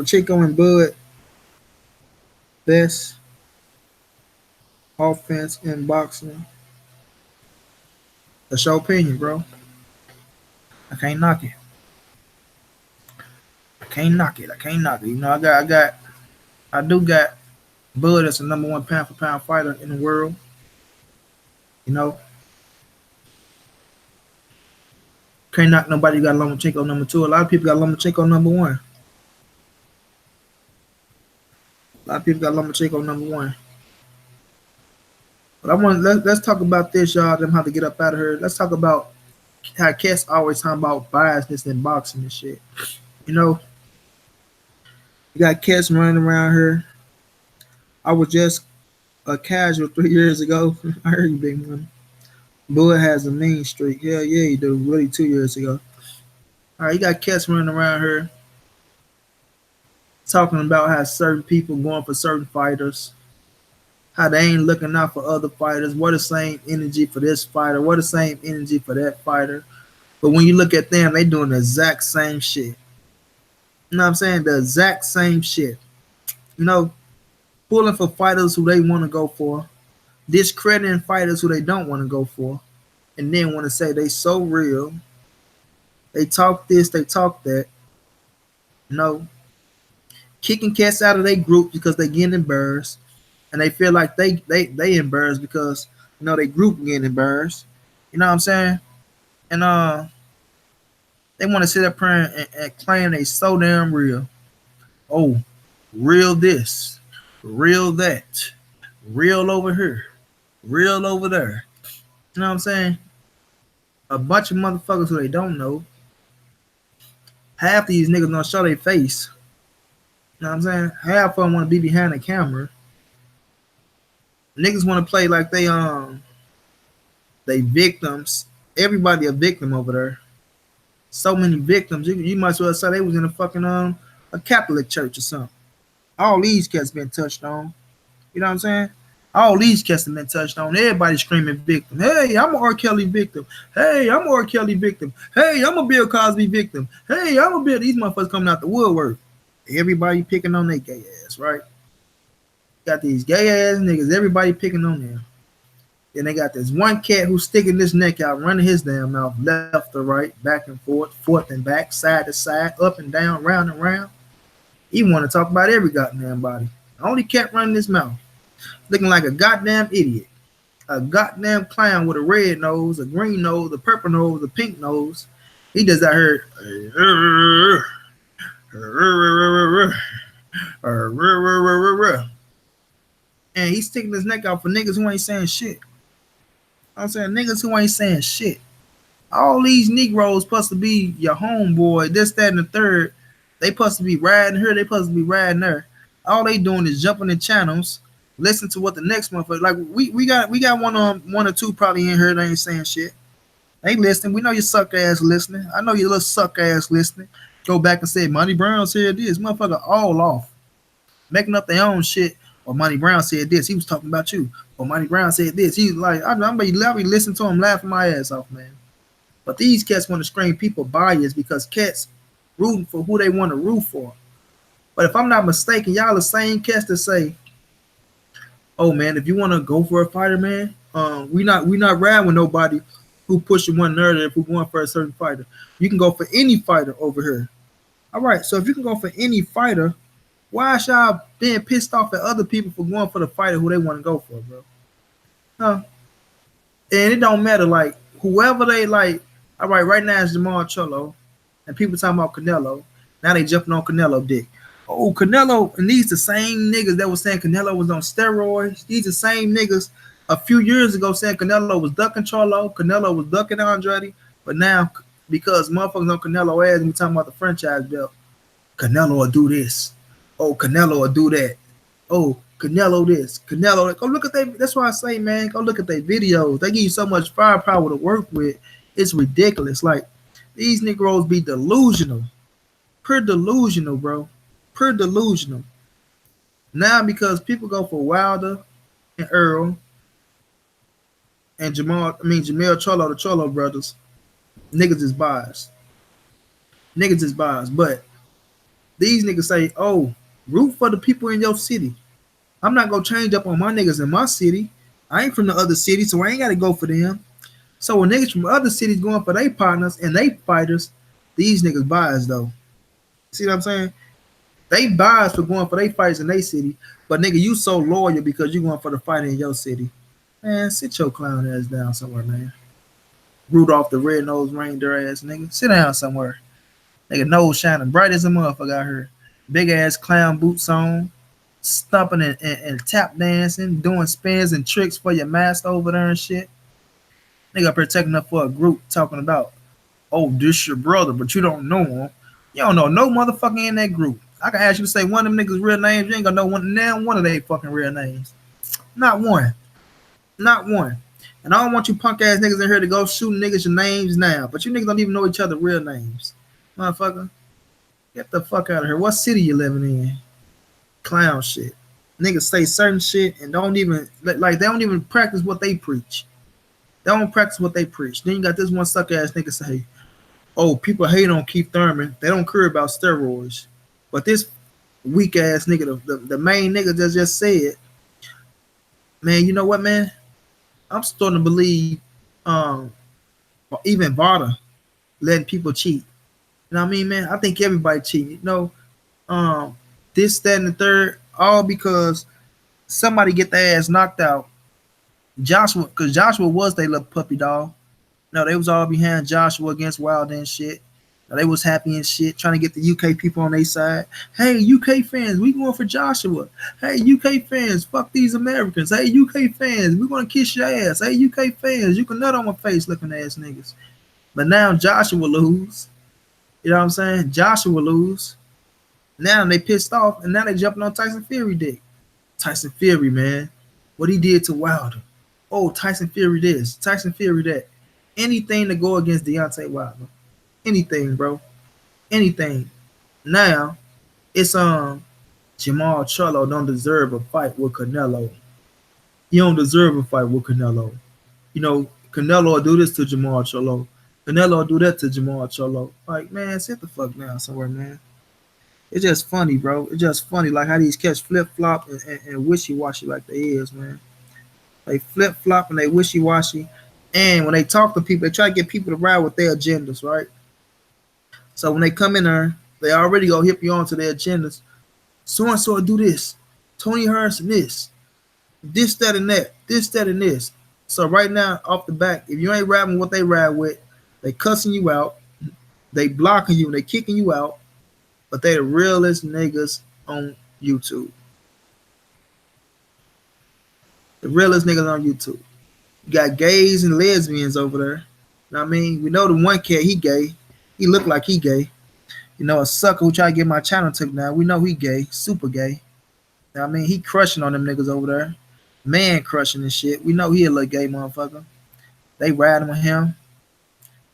Chico and Bud, best offense in boxing. That's your opinion, bro. I can't knock it. I can't knock it. I can't knock it. You know, I do got Bud as the number one pound for pound fighter in the world. You know, can't knock nobody who got Lomachenko number two. A lot of people got Lomachenko number one. A lot of people got Lomachenko number one. But let's talk about this, y'all. Them how to get up out of here. Let's talk about how cats always talking about biasness in boxing and shit. You know, you got cats running around here. I was just a casual 3 years ago. I heard you, big money. Bud has a mean streak. Hell yeah, he do. Really 2 years ago. All right, you got cats running around here talking about how certain people going for certain fighters, how they ain't looking out for other fighters, what the same energy for this fighter, what the same energy for that fighter. But when you look at them, they doing the exact same shit. You know what I'm saying? The exact same shit. You know, pulling for fighters who they want to go for, discrediting fighters who they don't want to go for, and then want to say they so real. They talk this, they talk that. You know, kicking cats out of their group because they getting embarrassed, and they feel like they embarrassed because you know they group getting embarrassed. You know what I'm saying? And they want to sit up here and claim they so damn real. Oh, real this, real that, real over here, real over there. You know what I'm saying? A bunch of motherfuckers who they don't know. Half these niggas don't show their face. You know what I'm saying? Half of them want to be behind the camera. Niggas want to play like they victims. Everybody a victim over there. So many victims. You might as well say they was in a fucking a Catholic church or something. All these cats been touched on. You know what I'm saying? All these cats have been touched on. Everybody screaming victim. Hey, I'm a R. Kelly victim. Hey, I'm a R. Kelly victim. Hey, I'm a Bill Cosby victim. Hey, I'm a Bill. These motherfuckers coming out the woodwork. Everybody picking on their gay ass, right? Got these gay ass niggas. Everybody picking on them. Then they got this one cat who's sticking his neck out, running his damn mouth left to right, back and forth and back, side to side, up and down, round and round. He want to talk about every goddamn body. The only cat running his mouth, looking like a goddamn idiot. A goddamn clown with a red nose, a green nose, a purple nose, a pink nose. He just out here. And he's sticking his neck out for niggas who ain't saying shit. I'm saying niggas who ain't saying shit. All these Negroes supposed to be your homeboy, this, that, and the third. They supposed to be riding here, they supposed to be riding there. All they doing is jumping in channels, listen to what the next motherfucker. Like we got one or two probably in here that ain't saying shit. They listening. We know you suck ass listening. I know you little suck ass listening. Go back and say Monty Brown said this. Motherfucker all off. Making up their own shit. Or Monty Brown said this. He was talking about you. Or Monty Brown said this. He's like, I'm be listening to him laughing my ass off, man. But these cats want to scream people biased because cats rooting for who they want to root for. But if I'm not mistaken, y'all the same cats that say, "Oh man, if you want to go for a fighter, man, we not riding with nobody who pushing one narrative who going for a certain fighter. You can go for any fighter over here." All right, so if you can go for any fighter, why is y'all being pissed off at other people for going for the fighter who they want to go for, bro? Huh? And it don't matter, like whoever they like. All right now it's CHARLO, and people talking about CANELO. Now they jumping on CANELO dick. Oh, CANELO, and these the same niggas that was saying CANELO was on steroids. These the same niggas a few years ago saying CANELO was ducking CHARLO, CANELO was ducking Andrade, but now because motherfuckers on CANELO ass and we talking about the franchise belt, CANELO will do this. Oh, CANELO will do that. Oh, CANELO this, CANELO. Go look at they. That's why I say, man, go look at their videos. They give you so much firepower to work with. It's ridiculous. Like these Negroes be delusional, pure delusional, bro, pure delusional. Now because people go for Wilder and Earl and Jamel Charlo, the Charlo brothers, niggas is biased. Niggas is biased. But these niggas say, "Oh, root for the people in your city." I'm not gonna change up on my niggas in my city. I ain't from the other city, so I ain't gotta go for them. So when niggas from other cities going for their partners and they fighters, these niggas biased though. See what I'm saying? They biased for going for their fights in their city, but nigga, you so loyal because you going for the fight in your city. Man, sit your clown ass down somewhere, man. Rudolph the red-nosed reindeer ass nigga. Sit down somewhere. Nigga nose shining bright as a motherfucker out here. Big ass clown boots on. Stumping and tap dancing, doing spins and tricks for your master over there and shit. Nigga up here taking up for a group talking about, "Oh, this your brother, but you don't know him." You don't know no motherfucker in that group. I can ask you to say one of them niggas' real names. You ain't gonna know one of their fucking real names. Not one. Not one. And I don't want you punk ass niggas in here to go shooting niggas your names now. But you niggas don't even know each other's real names. Motherfucker. Get the fuck out of here. What city you living in? Clown shit. Niggas say certain shit and don't even like they don't even practice what they preach. They don't practice what they preach. Then you got this one suck ass nigga say, "Oh, people hate on Keith Thurman. They don't care about steroids." But this weak ass nigga, the main nigga that just said, man, you know what, man? I'm starting to believe even Vada letting people cheat. You know what I mean, man? I think everybody cheating. You know, this, that, and the third, all because somebody get their ass knocked out. Joshua, because Joshua was their little puppy dog. No, they was all behind Joshua against Wilder and shit. Now, they was happy and shit, trying to get the UK people on their side. Hey, UK fans, we going for Joshua. Hey, UK fans, fuck these Americans. Hey, UK fans, we going to kiss your ass. Hey, UK fans, you can nut on my face looking ass niggas. But now Joshua lose. You know what I'm saying? Joshua lose. Now they pissed off, and now they jumping on Tyson Fury dick. Tyson Fury, man, what he did to Wilder. Oh, Tyson Fury this, Tyson Fury that. Anything to go against Deontay Wilder. Anything, bro. Anything. Now it's Jamal Charlo don't deserve a fight with Canelo. He don't deserve a fight with Canelo. You know, Canelo will do this to Jamal Charlo. Canelo will do that to Jamal Charlo. Like, man, sit the fuck down somewhere, man. It's just funny, bro. It's just funny, like how these cats flip flop and wishy washy like they is, man. They flip flop and they wishy washy. And when they talk to people, they try to get people to ride with their agendas, right? So when they come in there, they already go hip you on to their agendas. So and so do this. Tony Harrison this, that, and that, this, that, and this. So right now, off the back, if you ain't rapping what they rap with, they cussing you out, they blocking you, and they kicking you out, but they the realest niggas on YouTube. The realest niggas on YouTube. You got gays and lesbians over there. You know what I mean? We know the one cat, he gay. He look like he gay. You know, a sucker who try to get my channel took down. We know he gay, super gay. You know what I mean? He crushing on them niggas over there. Man crushing and shit. We know he a little gay motherfucker. They riding with him.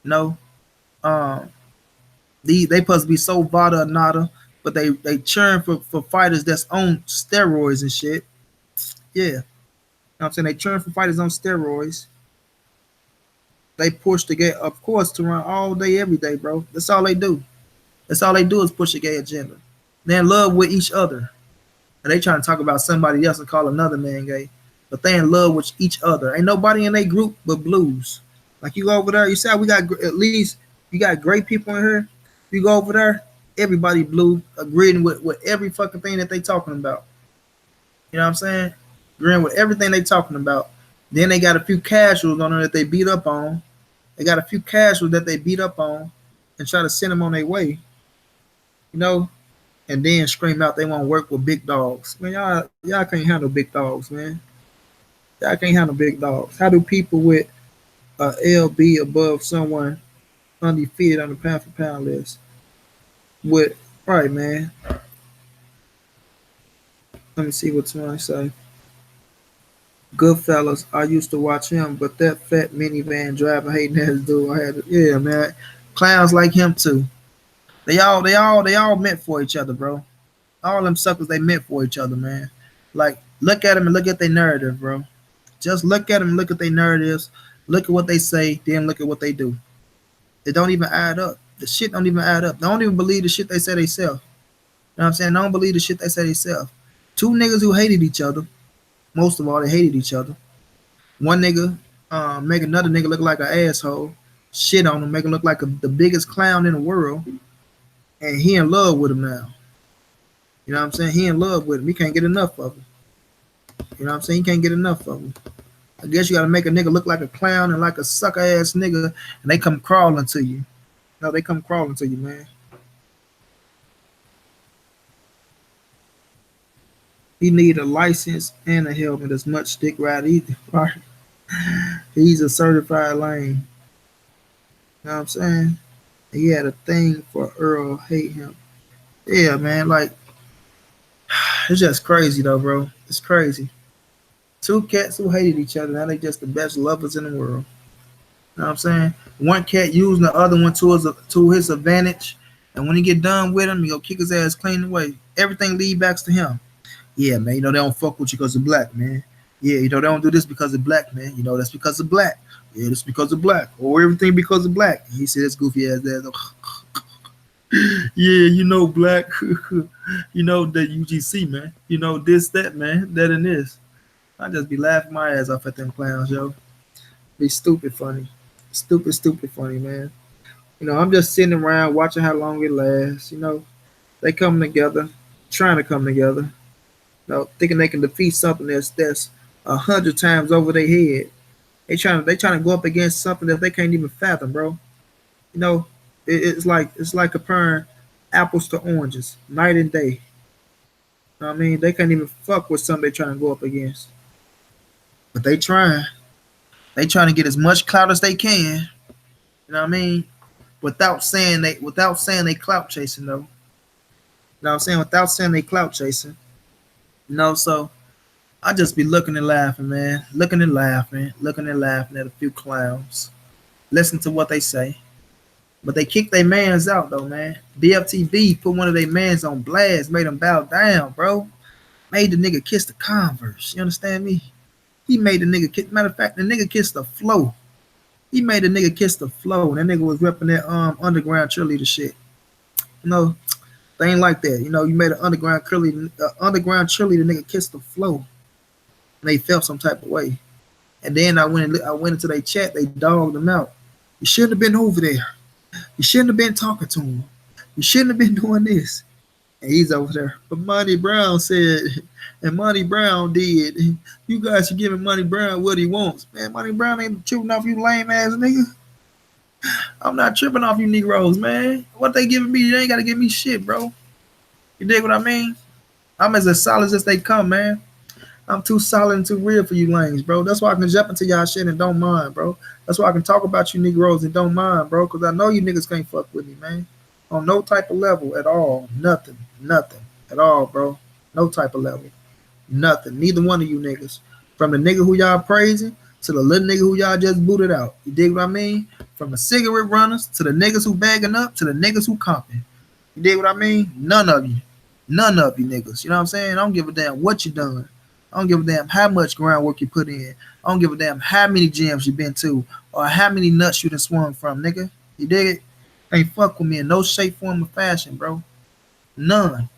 You know? They supposed to be so vada or nada, but they churn for fighters that's on steroids and shit. Yeah. You know what I'm saying? They churn for fighters on steroids. They push the gay, of course, to run all day, every day, bro. That's all they do. That's all they do is push a gay agenda. They're in love with each other. And they trying to talk about somebody else and call another man gay. But they in love with each other. Ain't nobody in their group but blues. Like you go over there, you see how we got at least you got great people in here. You go over there, everybody blue, agreeing with every fucking thing that they talking about. You know what I'm saying? Agreeing with everything they talking about. Then they got a few casuals on there that they beat up on. They got a few casuals that they beat up on and try to send them on their way. You know, and then scream out they want to work with big dogs. Man, y'all can't handle big dogs, man. Y'all can't handle big dogs. How do people with a LB above someone undefeated on the pound for pound list? With right, man. Let me see what someone say. Goodfellas, I used to watch him, but that fat minivan driving hating ass dude, I had to, yeah, man. Clowns like him too. They all meant for each other, bro. All them suckers, they meant for each other, man. Like, look at them and look at their narrative, bro. Just look at them and look at their narratives. Look at what they say, then look at what they do. It don't even add up. The shit don't even add up. They don't even believe the shit they say they sell. You know what I'm saying? They don't believe the shit they say they sell. Two niggas who hated each other. Most of all, they hated each other. One nigga make another nigga look like an asshole. Shit on him, make him look like the biggest clown in the world. And he in love with him now. You know what I'm saying? He in love with him. He can't get enough of him. You know what I'm saying? He can't get enough of him. I guess you got to make a nigga look like a clown and like a sucker ass nigga, and they come crawling to you. No, they come crawling to you, man. He need a license and a helmet as much dick ride either. Right? He's a certified lame. You know what I'm saying? He had a thing for Earl, hate him. Yeah, man, like it's just crazy though, bro. It's crazy. Two cats who hated each other, now they just the best lovers in the world. You know what I'm saying? One cat using the other one to his advantage, and when he get done with him, he go kick his ass clean away. Everything lead backs to him. Yeah, man, you know they don't fuck with you because of black, man. Yeah, you know they don't do this because of black, man. You know that's because of black. Yeah, that's because of black. Or everything because of black. And he said that's goofy ass that. Yeah, you know black. You know that UGC, man. You know this, that, man, that and this. I just be laughing my ass off at them clowns, yo. Be stupid funny. Stupid funny, man. You know, I'm just sitting around watching how long it lasts. You know, they come together, trying to come together. You know, thinking they can defeat something that's 100 times over their head. They trying to go up against something that they can't even fathom, bro. You know, it's like comparing apples to oranges, night and day. You know what I mean? They can't even fuck with something they trying to go up against. But they trying. They trying to get as much clout as they can. You know what I mean? Without saying they clout chasing though. know what I'm saying? Without saying they clout chasing. You know, so I just be looking and laughing, man. Looking and laughing at a few clowns. Listen to what they say. But they kicked their mans out though, man. BFTV put one of their mans on blast, made him bow down, bro. Made the nigga kiss the Converse. You understand me? He made the nigga kiss. Matter of fact, the nigga kissed the flow. He made the nigga kiss the flow. And that nigga was repping that underground cheerleader shit. You know, they ain't like that. You know, you made an underground cheerleader nigga kiss the flow. And they felt some type of way. And then I went into their chat, they dogged him out. You shouldn't have been over there. You shouldn't have been talking to him. You shouldn't have been doing this. And he's over there. But Monty Brown said, and Monty Brown did. You guys should give Monty Brown what he wants. Man, Monty Brown ain't tripping off you lame ass nigga. I'm not tripping off you Negroes, man. What they giving me, they ain't gotta give me shit, bro. You dig what I mean? I'm as solid as they come, man. I'm too solid and too real for you lanes, bro. That's why I can jump into y'all shit and don't mind, bro. That's why I can talk about you Negroes and don't mind, bro. Because I know you niggas can't fuck with me, man. On no type of level at all. Nothing at all, bro. No type of level. Nothing. Neither one of you niggas. From the nigga who y'all praising to the little nigga who y'all just booted out. You dig what I mean? From the cigarette runners to the niggas who bagging up to the niggas who comping. You dig what I mean? None of you. None of you niggas. You know what I'm saying? I don't give a damn what you done. I don't give a damn how much groundwork you put in. I don't give a damn how many gyms you been to or how many nuts you done swung from, nigga. You dig it? Ain't fuck with me in no shape, form, or fashion, bro. None.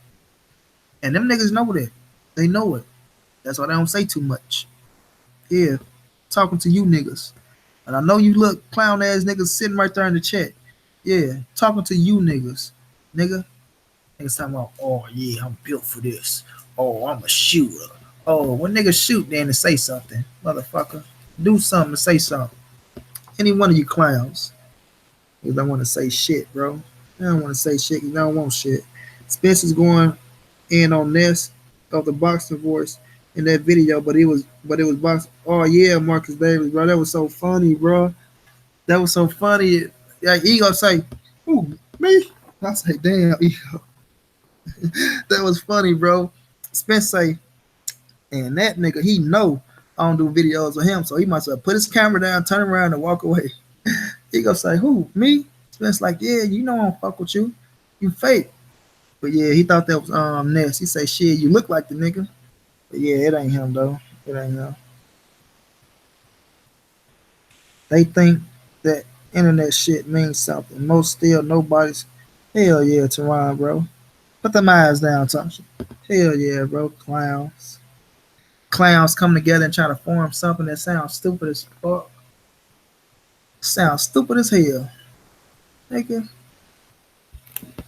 And them niggas know that. They know it. That's why they don't say too much. Yeah. Talking to you niggas. And I know you look clown ass niggas sitting right there in the chat. Yeah. Talking to you niggas. Nigga. Niggas talking about, oh yeah, I'm built for this. Oh, I'm a shooter. Oh, when niggas shoot then to say something, motherfucker. Do something to say something. Any one of you clowns. You don't want to say shit, bro. I don't want to say shit. You don't want shit. Spence is going in on this of the boxing voice in that video, but it was box. Oh yeah, Marcus Davis, bro. That was so funny, bro. That was so funny. Like Ego say, "Who me?" I say, "Damn, Ego." That was funny, bro. Spence say, and that nigga, he know I don't do videos with him, so he must have put his camera down, turn around, and walk away. He gonna say, "Who? Me?" Spence like, "Yeah, you know I don't fuck with you. You fake." But yeah, he thought that was Ness. He say, "Shit, you look like the nigga." But yeah, it ain't him though. It ain't him. They think that internet shit means something. Most still nobody's. Hell yeah, Teron, bro. Put them eyes down, Thompson. Hell yeah, bro. Clowns. Clowns come together and try to form something that sounds stupid as fuck. Sounds stupid as hell. Nigga.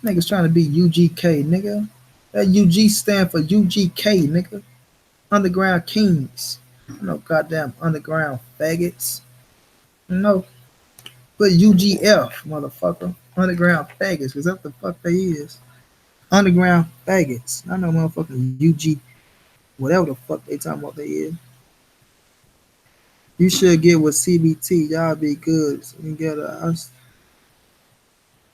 Niggas trying to be UGK, nigga. That UG stand for UGK, nigga. Underground Kings. No goddamn underground faggots. No. Put UGF, motherfucker. Underground faggots, because that's the fuck they is. Underground faggots. I know motherfucking UG, whatever the fuck they talking about they is. You should get with CBT. Y'all be good. You get us.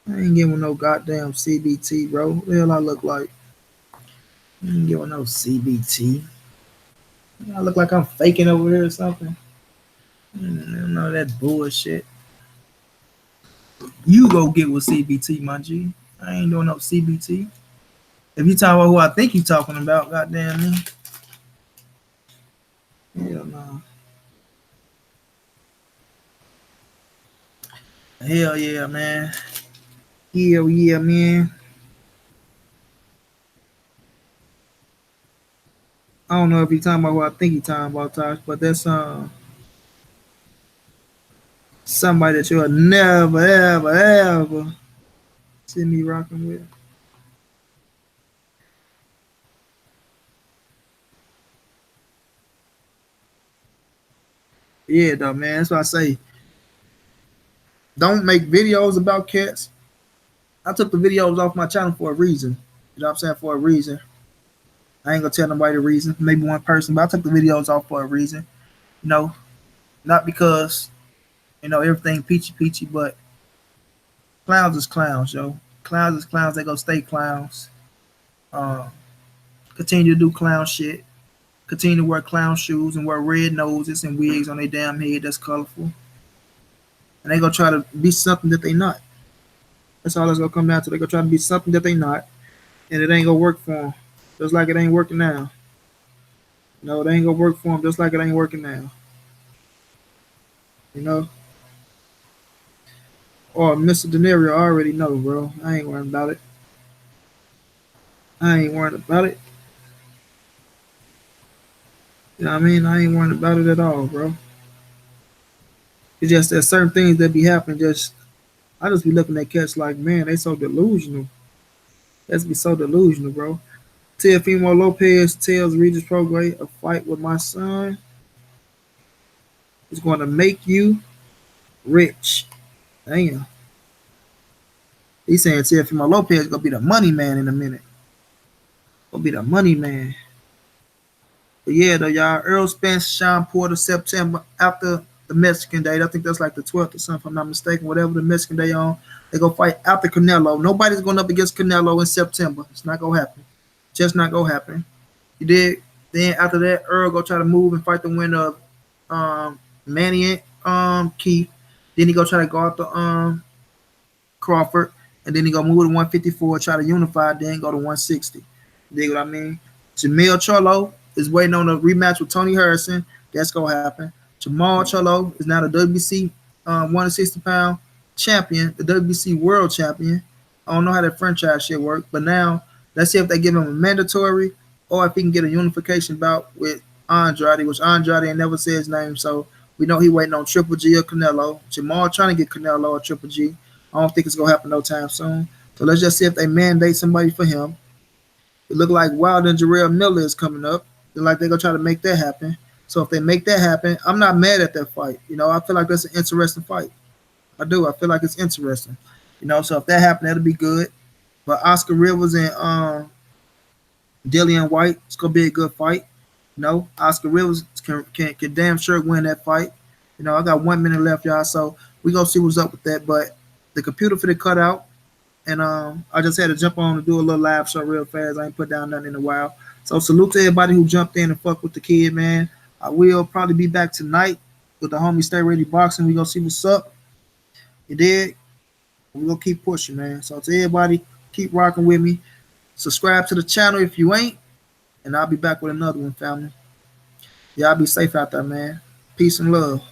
I ain't getting with no goddamn CBT, bro. What the hell I look like? I ain't getting with no CBT. I look like I'm faking over here or something. No, that bullshit. You go get with CBT, my G. I ain't doing no CBT. If you talking about who I think you talking about, goddamn me. Hell no. Hell yeah, man. Hell yeah, man. I don't know if he talking about who I think he talking about, Tosh, but that's somebody that you'll never, ever, ever see me rocking with. Yeah, though, man. That's why I say don't make videos about cats. I took the videos off my channel for a reason. You know what I'm saying? For a reason. I ain't gonna tell nobody the reason. Maybe one person, but I took the videos off for a reason. You know, not because everything peachy peachy, but clowns is clowns, yo. Clowns is clowns. They gonna stay clowns. Uh, Continue to do clown shit. Continue to wear clown shoes and wear red noses and wigs on their damn head that's colorful. And they gonna try to be something that they not. That's all it's gonna come down to. They gonna try to be something that they not, and it ain't gonna work for them. Just like it ain't working now. No, it ain't gonna work for them. Just like it ain't working now. You know. Or Mr. De Niro, I already know, bro. I ain't worrying about it. I ain't worrying about it. You know what I mean? I ain't worrying about it at all, bro. It's just that certain things that be happening. Just I just be looking at cats like, man, they so delusional. Let's be so delusional, bro. Teofimo Lopez tells Regis Prograis a fight with my son is going to make you rich. Damn. He's saying Teofimo Lopez is gonna be the money man in a minute. Gonna be the money man. But yeah, though, y'all. Earl Spence, Sean Porter, September after the Mexican Day. I think that's like the 12th or something, if I'm not mistaken. Whatever the Mexican Day on, they go fight after Canelo. Nobody's going up against Canelo in September. It's not gonna happen. Just not gonna happen. You did. Then after that, Earl go try to move and fight the winner of Manny and Keith. Then he go try to go out to Crawford, and then he go move to 154, try to unify, then go to 160. You dig what I mean? Jamil Charlo is waiting on a rematch with Tony Harrison. That's gonna happen. Jamal Charlo is now the WBC 160-pound champion, the WBC world champion. I don't know how that franchise shit work, but now let's see if they give him a mandatory or if he can get a unification bout with Andrade, which Andrade ain't never said his name, so we know he waiting on Triple G or Canelo. Jamal trying to get Canelo or Triple G. I don't think it's gonna happen no time soon. So let's just see if they mandate somebody for him. It look like Wilder and Jarrell Miller is coming up. They're like they're gonna try to make that happen. So if they make that happen, I'm not mad at that fight. You know, I feel like that's an interesting fight. I do. I feel like it's interesting. You know, so if that happens, that'll be good. But Oscar Rivers and Dillian White, it's gonna be a good fight. You know, Oscar Rivers can damn sure win that fight. You know, I got 1 minute left, y'all. So we gonna see what's up with that. But the computer for the cutout, and I just had to jump on to do a little live show real fast. I ain't put down nothing in a while. So salute to everybody who jumped in and fuck with the kid, man. I will probably be back tonight with the homie Stay Ready Boxing. We gonna see what's up. You did. We gonna keep pushing, man. So to everybody, keep rocking with me. Subscribe to the channel if you ain't, and I'll be back with another one, family. Y'all be safe out there, man. Peace and love.